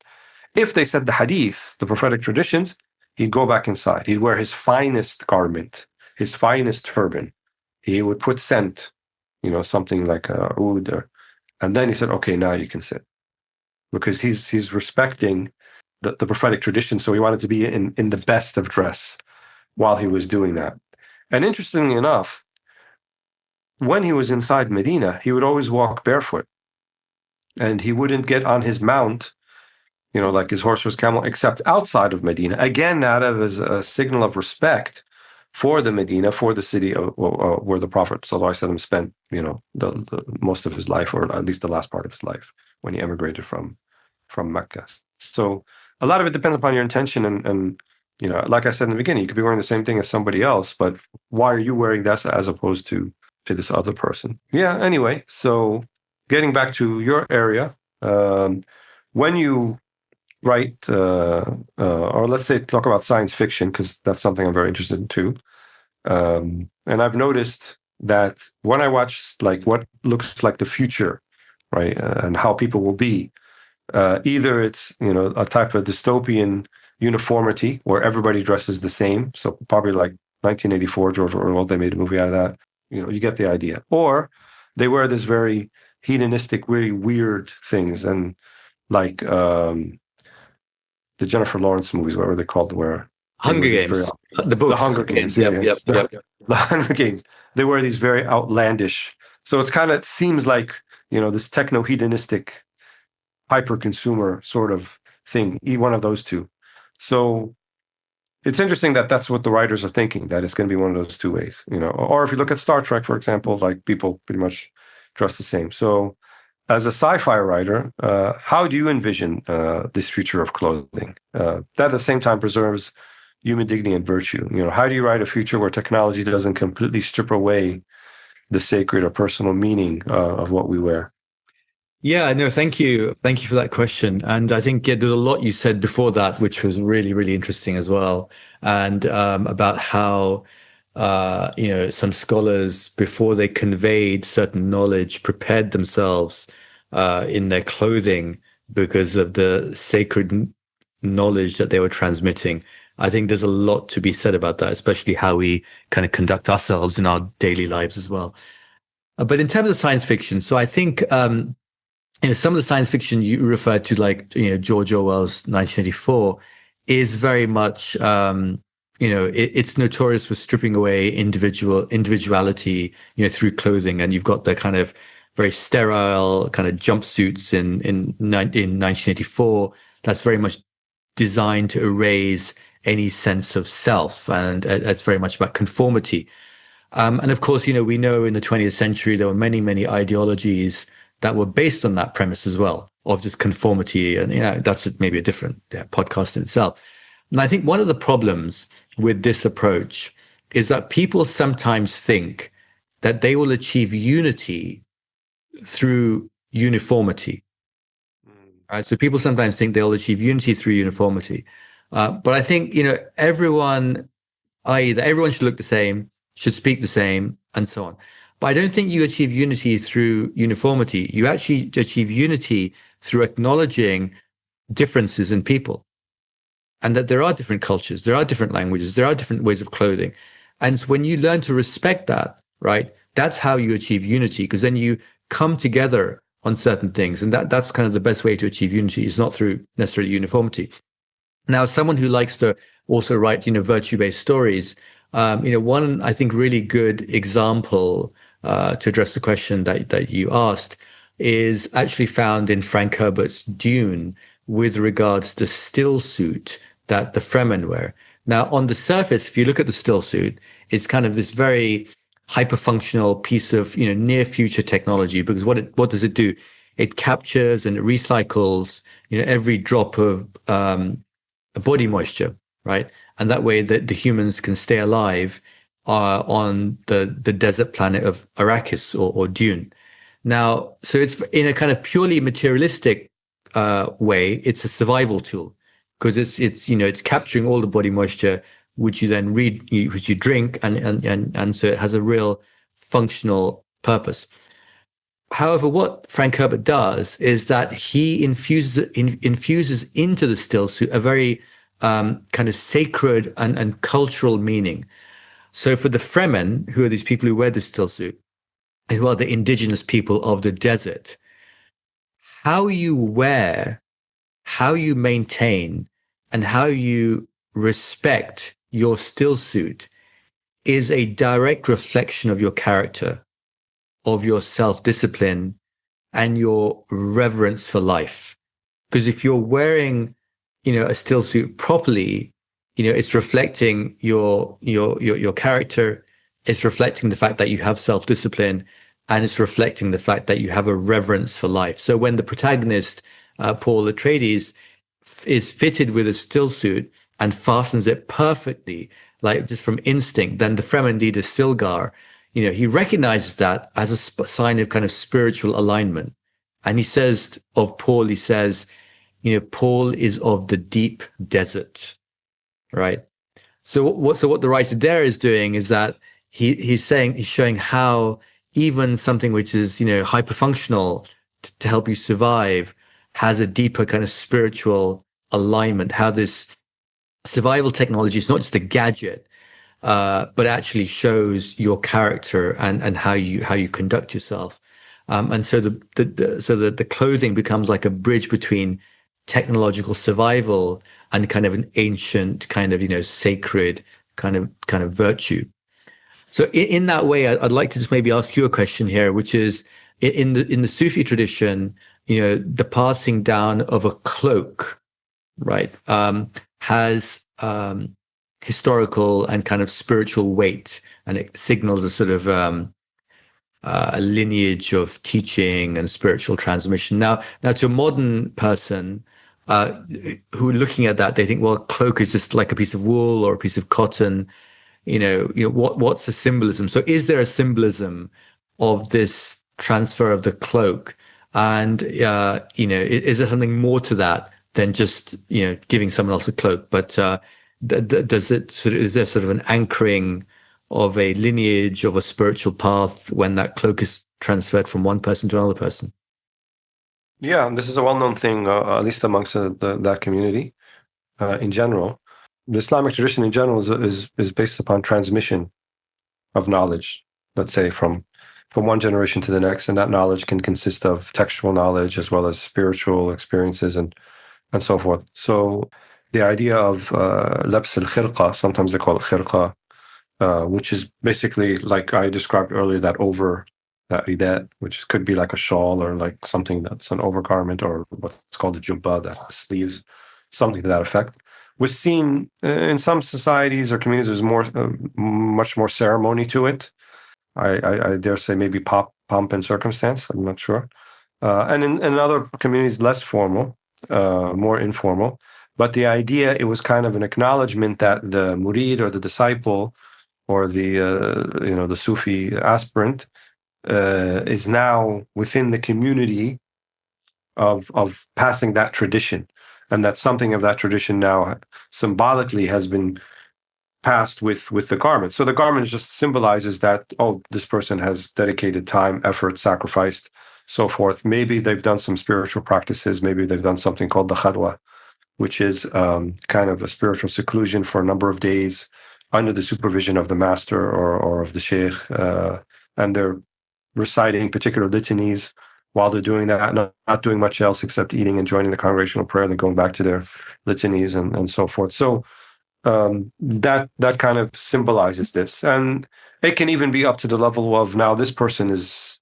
If they said the hadith, the prophetic traditions, he'd go back inside. He'd wear his finest garment, his finest turban. He would put scent, something like a oud, and then he said, okay, now you can sit. Because he's respecting the prophetic tradition, so he wanted to be in the best of dress while he was doing that. And interestingly enough, when he was inside Medina, he would always walk barefoot. And he wouldn't get on his mount, like his horse or his camel, except outside of Medina. Again, out of as a signal of respect for the Medina, for the city where the Prophet ﷺ spent, the most of his life, or at least the last part of his life, when he emigrated from Mecca. So a lot of it depends upon your intention. And like I said in the beginning, you could be wearing the same thing as somebody else, but why are you wearing this as opposed to this other person? Yeah, anyway, so getting back to your area, when you write, or let's say talk about science fiction, because that's something I'm very interested in too. And I've noticed that when I watch like what looks like the future, right, and how people will be, either it's a type of dystopian uniformity where everybody dresses the same, so probably like 1984, George Orwell, they made a movie out of that. You get the idea. Or they wear this very hedonistic, very weird things, and like the Jennifer Lawrence movies, what were they called? Where Hunger Games, the books, the Hunger Games, Yep. The Hunger Games. They wear these very outlandish. So it's kind of seems like this techno hedonistic, hyper consumer sort of thing. One of those two. So it's interesting that that's what the writers are thinking, that it's going to be one of those two ways. Or if you look at Star Trek, for example, like people pretty much dress the same. So as a sci-fi writer, how do you envision this future of clothing that at the same time preserves human dignity and virtue? How do you write a future where technology doesn't completely strip away the sacred or personal meaning of what we wear? Yeah, no, thank you. Thank you for that question. And I think there's a lot you said before that, which was really, really interesting as well. And about how, some scholars, before they conveyed certain knowledge, prepared themselves in their clothing because of the sacred knowledge that they were transmitting. I think there's a lot to be said about that, especially how we kind of conduct ourselves in our daily lives as well. But in terms of science fiction, so I think some of the science fiction you referred to, like George Orwell's 1984, is very much it's notorious for stripping away individuality through clothing, and you've got the kind of very sterile kind of jumpsuits in 1984. That's very much designed to erase any sense of self, and it's very much about conformity. And of course, we know in the 20th century there were many, many ideologies that were based on that premise as well, of just conformity. And, that's maybe a different podcast in itself. And I think one of the problems with this approach is that people sometimes think that they will achieve unity through uniformity. Right? So people sometimes think they'll achieve unity through uniformity. But I think, everyone, i.e., that everyone should look the same, should speak the same, and so on. But I don't think you achieve unity through uniformity. You actually achieve unity through acknowledging differences in people, and that there are different cultures, there are different languages, there are different ways of clothing. And so when you learn to respect that, right, that's how you achieve unity, because then you come together on certain things. And that's kind of the best way to achieve unity. It's not through necessarily uniformity. Now, someone who likes to also write, virtue-based stories, one, I think, really good example to address the question that you asked is actually found in Frank Herbert's Dune with regards to the still suit that the Fremen wear. Now, on the surface, if you look at the still suit, it's kind of this very hyper-functional piece of near future technology, because what does it do? It captures and it recycles every drop of body moisture, right? And that way that the humans can stay alive on the desert planet of Arrakis or Dune. Now, so it's in a kind of purely materialistic way, it's a survival tool, because it's capturing all the body moisture, which you then which you drink, and so it has a real functional purpose. However, what Frank Herbert does is that he infuses into the still suit a very kind of sacred and cultural meaning. So for the Fremen, who are these people who wear the still suit, who are the indigenous people of the desert, how you wear, how you maintain, and how you respect your still suit is a direct reflection of your character, of your self-discipline, and your reverence for life. Because if you're wearing, a still suit properly, it's reflecting your character. It's reflecting the fact that you have self-discipline, and it's reflecting the fact that you have a reverence for life. So when the protagonist, Paul Atreides, is fitted with a still suit and fastens it perfectly, like just from instinct, then the Fremen leader Stilgar, he recognizes that as a sign of kind of spiritual alignment. And he says of Paul, Paul is of the deep desert, right? So what the writer there is doing is that he's showing how even something which is, hyperfunctional to help you survive has a deeper kind of spiritual alignment, how this survival technology is not just a gadget, but actually shows your character and how you conduct yourself. And so the clothing becomes like a bridge between technological survival and kind of an ancient kind of, sacred kind of virtue. So in that way, I'd like to just maybe ask you a question here, which is in the Sufi tradition, the passing down of a cloak, right, has historical and kind of spiritual weight, and it signals a sort of a lineage of teaching and spiritual transmission. Now to a modern person who looking at that, they think, well, cloak is just like a piece of wool or a piece of cotton. What's the symbolism? So is there a symbolism of this transfer of the cloak? And is there something more to that than just giving someone else a cloak? But does it is there sort of an anchoring of a lineage of a spiritual path when that cloak is transferred from one person to another person? Yeah, this is a well-known thing, at least amongst that community in general. The Islamic tradition in general is based upon transmission of knowledge, let's say from one generation to the next, and that knowledge can consist of textual knowledge as well as spiritual experiences and so forth. So the idea of labs al-khirqa, sometimes they call it khirqa, which is basically like I described earlier, that ridat, which could be like a shawl or like something that's an overgarment, or what's called a jubba, that has sleeves, something to that effect, was seen in some societies or communities. There's much more ceremony to it. I dare say maybe pomp and circumstance. I'm not sure. And in other communities, less formal, more informal. But the idea, it was kind of an acknowledgement that the murid or the disciple or the Sufi aspirant is now within the community of passing that tradition, and that something of that tradition now symbolically has been passed with the garment. So the garment just symbolizes that, oh, this person has dedicated time, effort, sacrificed, so forth. Maybe they've done some spiritual practices. Maybe they've done something called the khadwa, which is kind of a spiritual seclusion for a number of days under the supervision of the master or of the sheikh, and they're reciting particular litanies while they're doing that, not doing much else except eating and joining the congregational prayer, and then going back to their litanies and so forth. So that kind of symbolizes this, and it can even be up to the level of, now this person is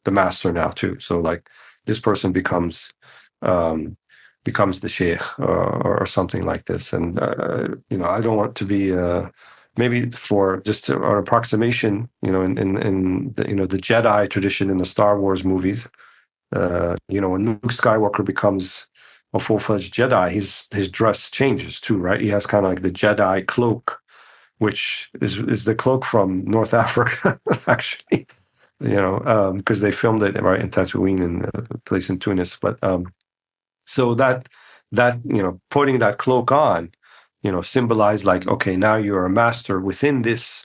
the master now too. So like this person becomes the sheikh or something like this. And I don't want to be maybe for just an approximation, in the Jedi tradition in the Star Wars movies, when Luke Skywalker becomes a full-fledged Jedi, his dress changes too, right? He has kind of like the Jedi cloak, which is the cloak from North Africa, actually, because they filmed it right in Tatooine, in a place in Tunis. But so that putting that cloak on, symbolize like, okay, now you're a master within this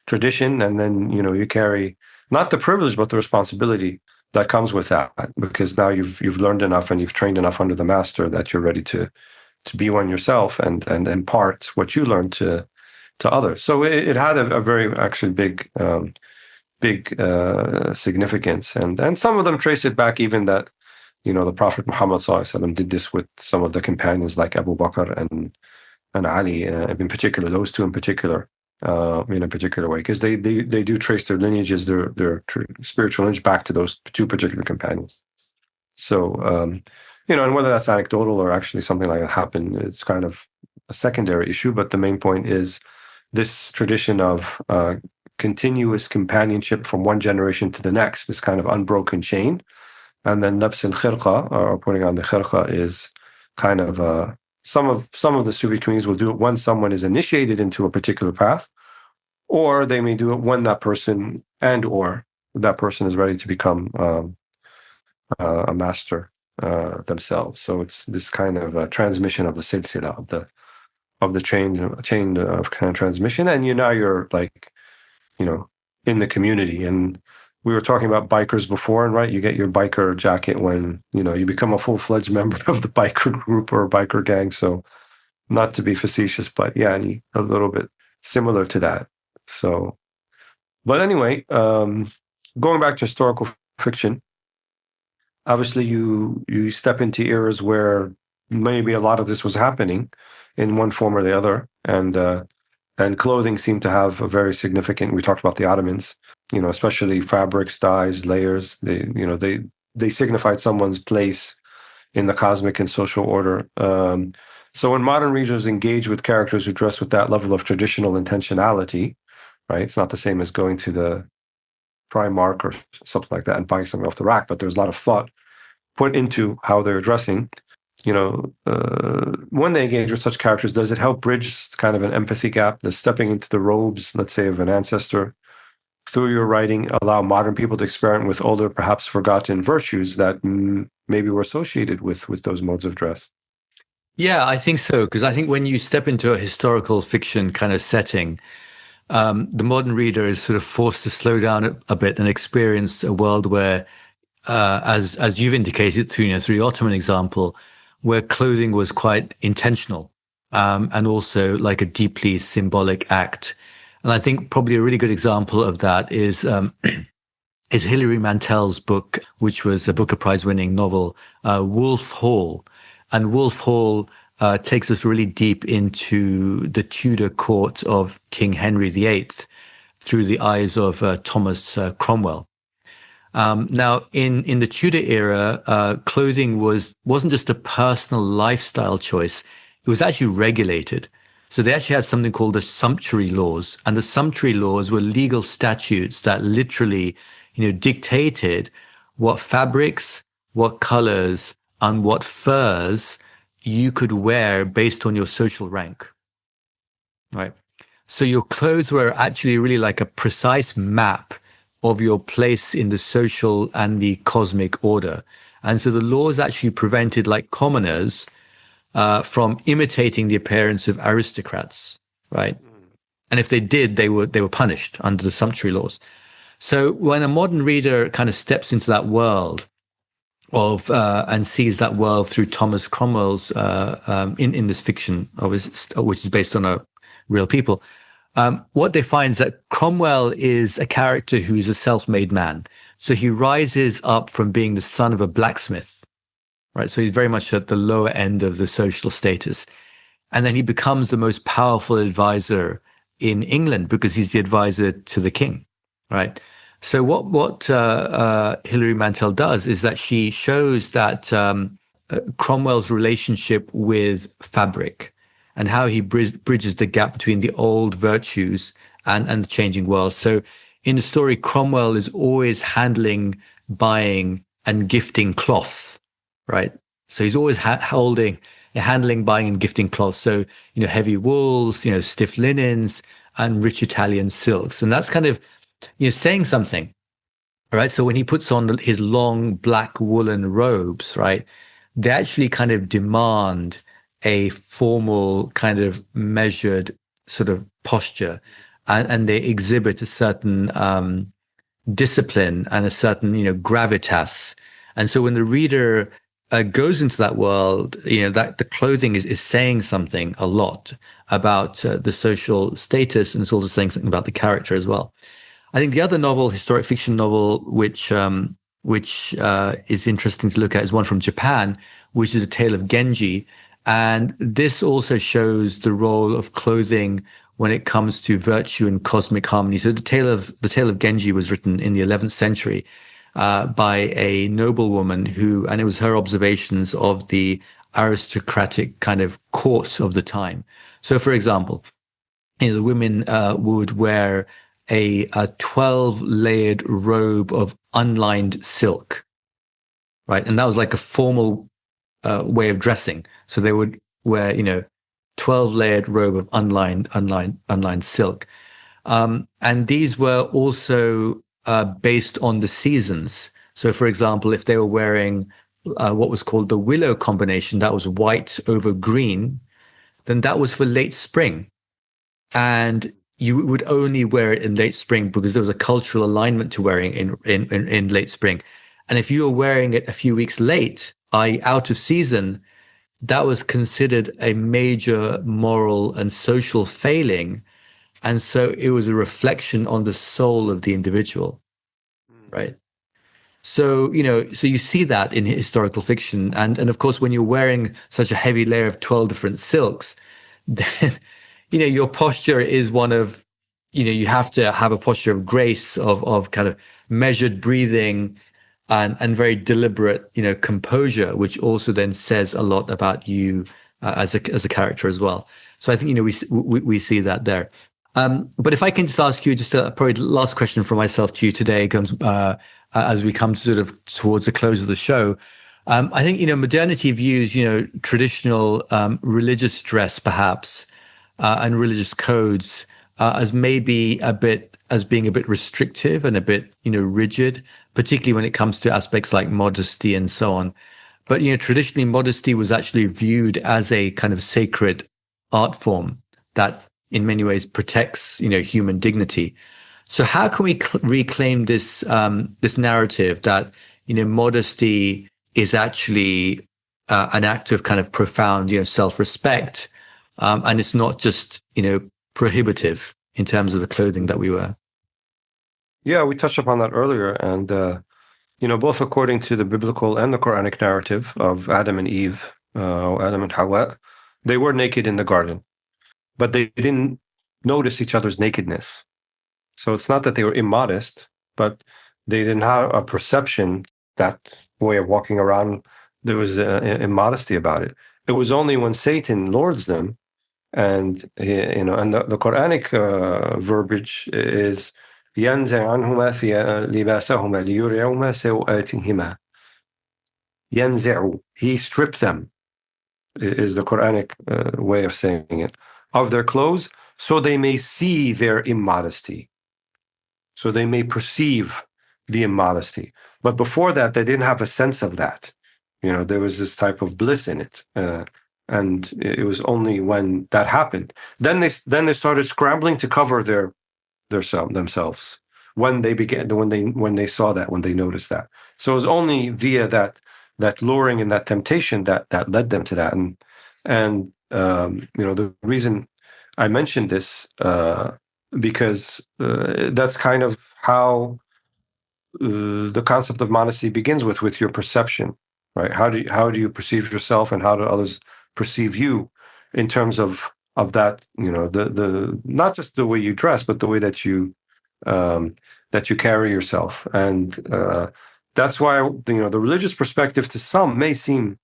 tradition, and then you carry not the privilege but the responsibility that comes with that, because now you've learned enough and you've trained enough under the master that you're ready to be one yourself and impart what you learned to others. So it had a very actually big significance, and some of them trace it back even that the Prophet Muhammad SAW did this with some of the companions like Abu Bakr and Ali, in particular, those two in particular, in a particular way, because they do trace their lineages, their spiritual lineage back to those two particular companions. So, and whether that's anecdotal or actually something like that happened, it's kind of a secondary issue. But the main point is this tradition of continuous companionship from one generation to the next, this kind of unbroken chain. And then labs al-khirqa, or putting on the khirqa, is kind of some of the Sufi communities will do it when someone is initiated into a particular path, or they may do it when that person is ready to become a master themselves. So it's this kind of transmission of the silsila, of the chain of kind of transmission, and now you're like, in the community. And we were talking about bikers before, and right, you get your biker jacket when you become a full-fledged member of the biker group or biker gang. So not to be facetious, but yeah, a little bit similar to that. So, but anyway, going back to historical fiction, obviously you step into eras where maybe a lot of this was happening in one form or the other, and clothing seemed to have a very significant. We talked about the Ottomans, especially fabrics, dyes, layers. They signified someone's place in the cosmic and social order. So when modern readers engage with characters who dress with that level of traditional intentionality, right? It's not the same as going to Primark or something like that and buying something off the rack, but there's a lot of thought put into how they're dressing. When they engage with such characters, does it help bridge kind of an empathy gap? Does stepping into the robes, let's say, of an ancestor through your writing allow modern people to experiment with older, perhaps forgotten virtues that maybe were associated with those modes of dress? Yeah, I think so, because I think when you step into a historical fiction kind of setting, the modern reader is sort of forced to slow down a bit and experience a world where, as you've indicated through the Ottoman example, where clothing was quite intentional, and also like a deeply symbolic act. And I think probably a really good example of that is is Hilary Mantel's book, which was a Booker Prize-winning novel, Wolf Hall. And Wolf Hall takes us really deep into the Tudor court of King Henry VIII through the eyes of Thomas Cromwell. Now, in the Tudor era, clothing wasn't just a personal lifestyle choice; it was actually regulated. So they actually had something called the sumptuary laws, and the sumptuary laws were legal statutes that literally, dictated what fabrics, what colors, and what furs you could wear based on your social rank, right? So your clothes were actually really like a precise map of your place in the social and the cosmic order. And so the laws actually prevented like commoners from imitating the appearance of aristocrats, right? And if they did, they were punished under the sumptuary laws. So when a modern reader kind of steps into that world of and sees that world through Thomas Cromwell's in this fiction, which is based on real people, what they find is that Cromwell is a character who is a self-made man. So he rises up from being the son of a blacksmith, right? So he's very much at the lower end of the social status. And then he becomes the most powerful advisor in England because he's the advisor to the king, right? So what Hilary Mantel does is that she shows that Cromwell's relationship with fabric and how he bridges the gap between the old virtues and the changing world. So in the story, Cromwell is always handling, buying, and gifting cloth, right? So he's always handling, buying, and gifting cloth. So, heavy wools, stiff linens, and rich Italian silks. And that's kind of, saying something, right? So when he puts on his long black woolen robes, right, they actually kind of demand a formal kind of measured sort of posture, and they exhibit a certain discipline and a certain gravitas. And so when the reader goes into that world, that the clothing is saying something a lot about the social status, and it's also saying something about the character as well. I think the other novel, historic fiction novel, which is interesting to look at, is one from Japan, which is A Tale of Genji. And this also shows the role of clothing when it comes to virtue and cosmic harmony. So the Tale of Genji was written in the 11th century by a noblewoman and it was her observations of the aristocratic kind of court of the time. So, for example, the women would wear a 12-layered robe of unlined silk, right? And that was like a formal way of dressing. So they would wear, 12-layered robe of unlined silk. And these were also based on the seasons. So, for example, if they were wearing what was called the willow combination, that was white over green, then that was for late spring. And you would only wear it in late spring because there was a cultural alignment to wearing in late spring. And if you were wearing it a few weeks late, i.e. out of season, that was considered a major moral and social failing. And so it was a reflection on the soul of the individual, right? So, so you see that in historical fiction. And of course, when you're wearing such a heavy layer of 12 different silks, then, your posture is one of, you have to have a posture of grace, of kind of measured breathing and very deliberate, composure, which also then says a lot about you as a character as well. So I think, we see that there. But if I can just ask you just a probably last question from myself to you today, comes as we come sort of towards the close of the show. I think, modernity views, traditional religious dress perhaps and religious codes as maybe as being a bit restrictive and a bit, rigid, particularly when it comes to aspects like modesty and so on. But, traditionally modesty was actually viewed as a kind of sacred art form that in many ways protects, human dignity. So how can we reclaim this this narrative that, modesty is actually an act of kind of profound, self-respect, and it's not just, prohibitive in terms of the clothing that we wear? Yeah, we touched upon that earlier, and both according to the biblical and the Quranic narrative of Adam and Eve, Adam and Hawa, they were naked in the garden, but they didn't notice each other's nakedness. So it's not that they were immodest, but they didn't have a perception, that way of walking around, there was immodesty about it. It was only when Satan lords them, and and the Quranic verbiage is ينزع عنهما لباسهما ليريهما سوآتهما. ينزع, he stripped them, is the Quranic way of saying it, of their clothes, so they may see their immodesty, so they may perceive the immodesty. But before that, they didn't have a sense of that. There was this type of bliss in it, and it was only when that happened, then they started scrambling to cover themselves when they saw that, when they noticed that. So it was only via that luring and that temptation that led them to that. And the reason I mentioned this because that's kind of how the concept of modesty begins with your perception, right? How do you perceive yourself, and how do others perceive you, in terms of that, the not just the way you dress, but the way that you carry yourself. And that's why the religious perspective to some may seem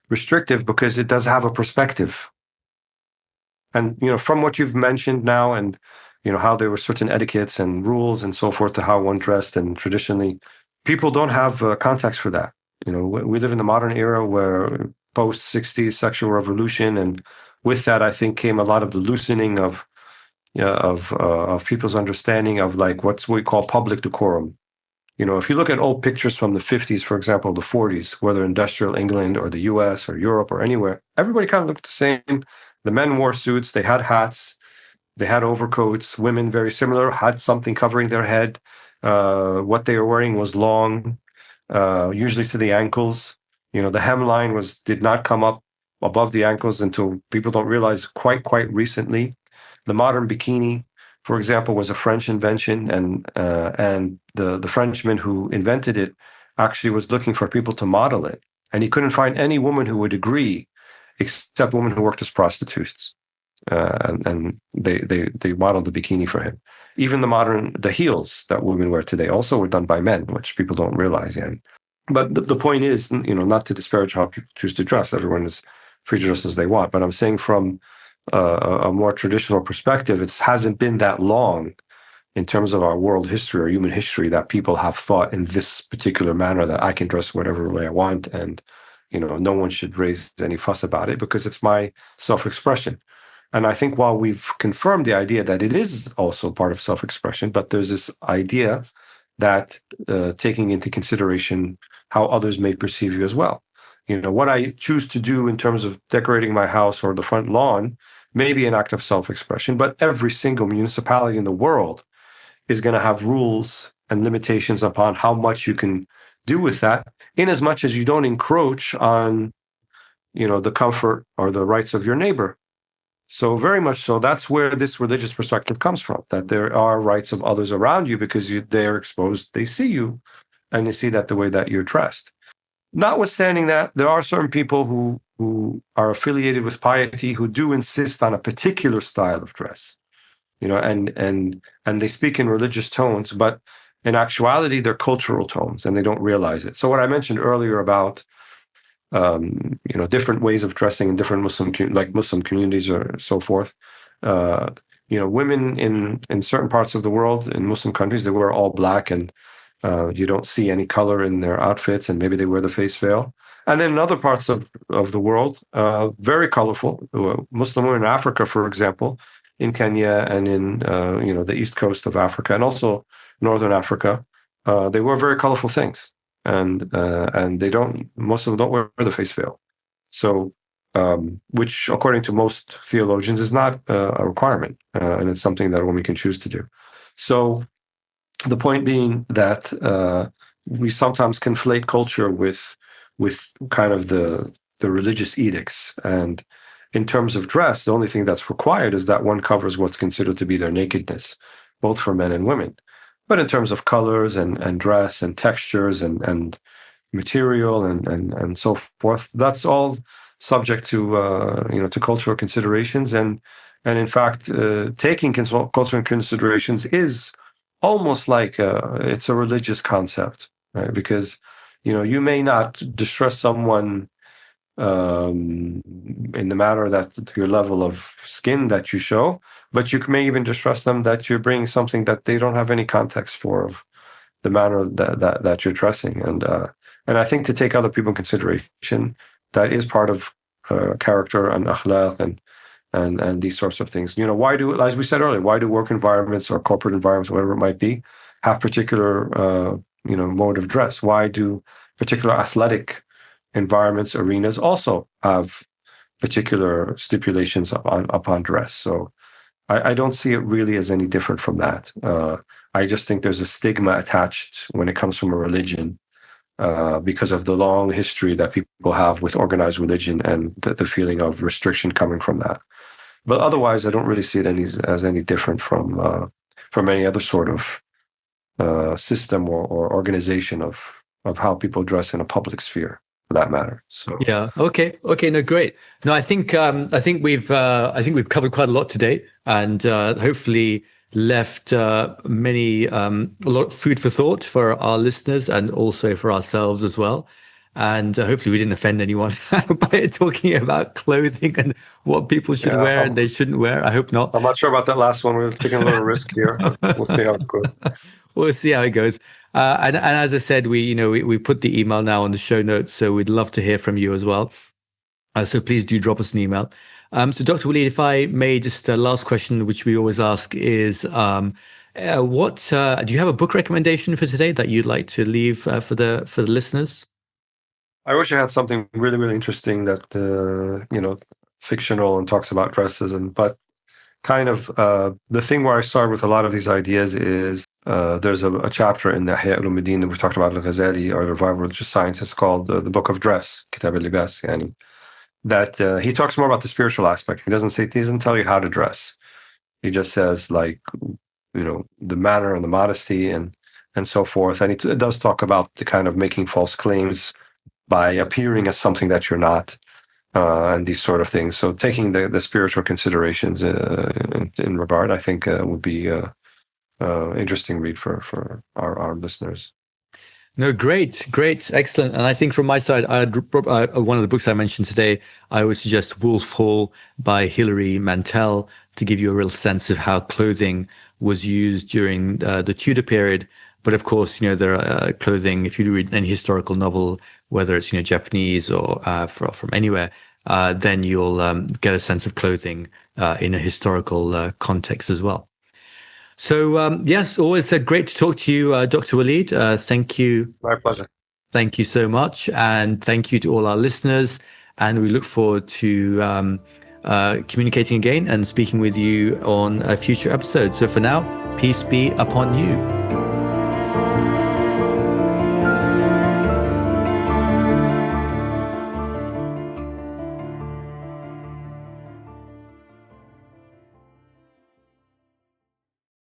restrictive, because it does have a perspective. And from what you've mentioned now, and how there were certain etiquettes and rules and so forth to how one dressed, and traditionally, people don't have context for that. We live in the modern era, where post 60s sexual revolution, and with that, I think, came a lot of the loosening of people's understanding of like what we call public decorum. If you look at old pictures from the 50s, for example, the 40s, whether industrial England or the US or Europe or anywhere, everybody kind of looked the same. The men wore suits, they had hats, they had overcoats. Women, very similar, had something covering their head. What they were wearing was long, usually to the ankles. The hemline did not come up above the ankles until, people don't realize, quite recently. The modern bikini, for example, was a French invention, and the Frenchman who invented it actually was looking for people to model it, and he couldn't find any woman who would agree, except women who worked as prostitutes, and they modeled the bikini for him. Even the heels that women wear today also were done by men, which people don't realize yet. But the point is, not to disparage how people choose to dress. Everyone is free to dress as they want. But I'm saying from a more traditional perspective, it hasn't been that long in terms of our world history or human history that people have thought in this particular manner, that I can dress whatever way I want, and no one should raise any fuss about it, because it's my self-expression. And I think while we've confirmed the idea that it is also part of self-expression, but there's this idea that taking into consideration how others may perceive you as well. What I choose to do in terms of decorating my house or the front lawn may be an act of self-expression, but every single municipality in the world is going to have rules and limitations upon how much you can do with that, in as much as you don't encroach on, the comfort or the rights of your neighbor. So very much so, that's where this religious perspective comes from, that there are rights of others around you, because they're exposed, they see you, and they see that the way that you're dressed. Notwithstanding that, there are certain people who are affiliated with piety who do insist on a particular style of dress, and they speak in religious tones, but in actuality, they're cultural tones, and they don't realize it. So what I mentioned earlier about different ways of dressing in different Muslim communities or so forth, women in certain parts of the world, in Muslim countries, they wear all black, and you don't see any color in their outfits, and maybe they wear the face veil. And then in other parts of the world, very colorful. Muslim women in Africa, for example, in Kenya and in the east coast of Africa, and also northern Africa, they wear very colorful things, and most of them don't wear the face veil. So, which, according to most theologians, is not a requirement, and it's something that a woman can choose to do. So, the point being that we sometimes conflate culture with kind of the religious edicts, and in terms of dress, the only thing that's required is that one covers what's considered to be their nakedness, both for men and women. But in terms of colors and dress and textures and material and so forth, that's all subject to to cultural considerations, and in fact, taking cultural considerations is almost like it's a religious concept, right? Because you may not distress someone in the matter that your level of skin that you show, but you may even distress them that you're bringing something that they don't have any context for, of the manner that you're dressing, and I think to take other people in consideration, that is part of character and akhlaq and these sorts of things. Why do, as we said earlier, why do work environments or corporate environments, whatever it might be, have particular mode of dress? Why do particular athletic environments, arenas, also have particular stipulations upon dress? So I don't see it really as any different from that. I just think there's a stigma attached when it comes from a religion, because of the long history that people have with organized religion and the feeling of restriction coming from that. But otherwise, I don't really see it as any different from any other sort of system or organization of how people dress in a public sphere, for that matter. So yeah, okay, no, great. No, I think we've covered quite a lot today, and hopefully left a lot of food for thought for our listeners and also for ourselves as well. And hopefully we didn't offend anyone by talking about clothing and what people should wear and they shouldn't wear. I hope not. I'm not sure about that last one. We're taking a little risk here, but we'll see how it goes. We'll see how it goes. And as I said, we put the email now on the show notes, so we'd love to hear from you as well. So please do drop us an email. So Dr. Walead, if I may, just a last question, which we always ask is, do you have a book recommendation for today that you'd like to leave for the listeners? I wish I had something really, really interesting that fictional and talks about dresses, but kind of the thing where I start with a lot of these ideas is there's a chapter in the Ihya Ulumuddin that we talked about Al-Ghazali, or the Revival of Religious Science. It's called the Book of Dress, Kitab al-Libas, and that he talks more about the spiritual aspect. He doesn't tell you how to dress. He just says, like, the manner and the modesty and so forth. And it does talk about the kind of making false claims by appearing as something that you're not, and these sort of things. So taking the spiritual considerations in regard, I think would be interesting read for our listeners. No, great, excellent. And I think from my side, one of the books I mentioned today, I would suggest Wolf Hall by Hilary Mantel, to give you a real sense of how clothing was used during the Tudor period. But of course, there are clothing, if you read any historical novel, whether it's Japanese or from anywhere, then you'll get a sense of clothing in a historical context as well. So yes, always great to talk to you, Dr. Walead. Thank you. My pleasure. Thank you so much, and thank you to all our listeners. And we look forward to communicating again and speaking with you on a future episode. So for now, peace be upon you.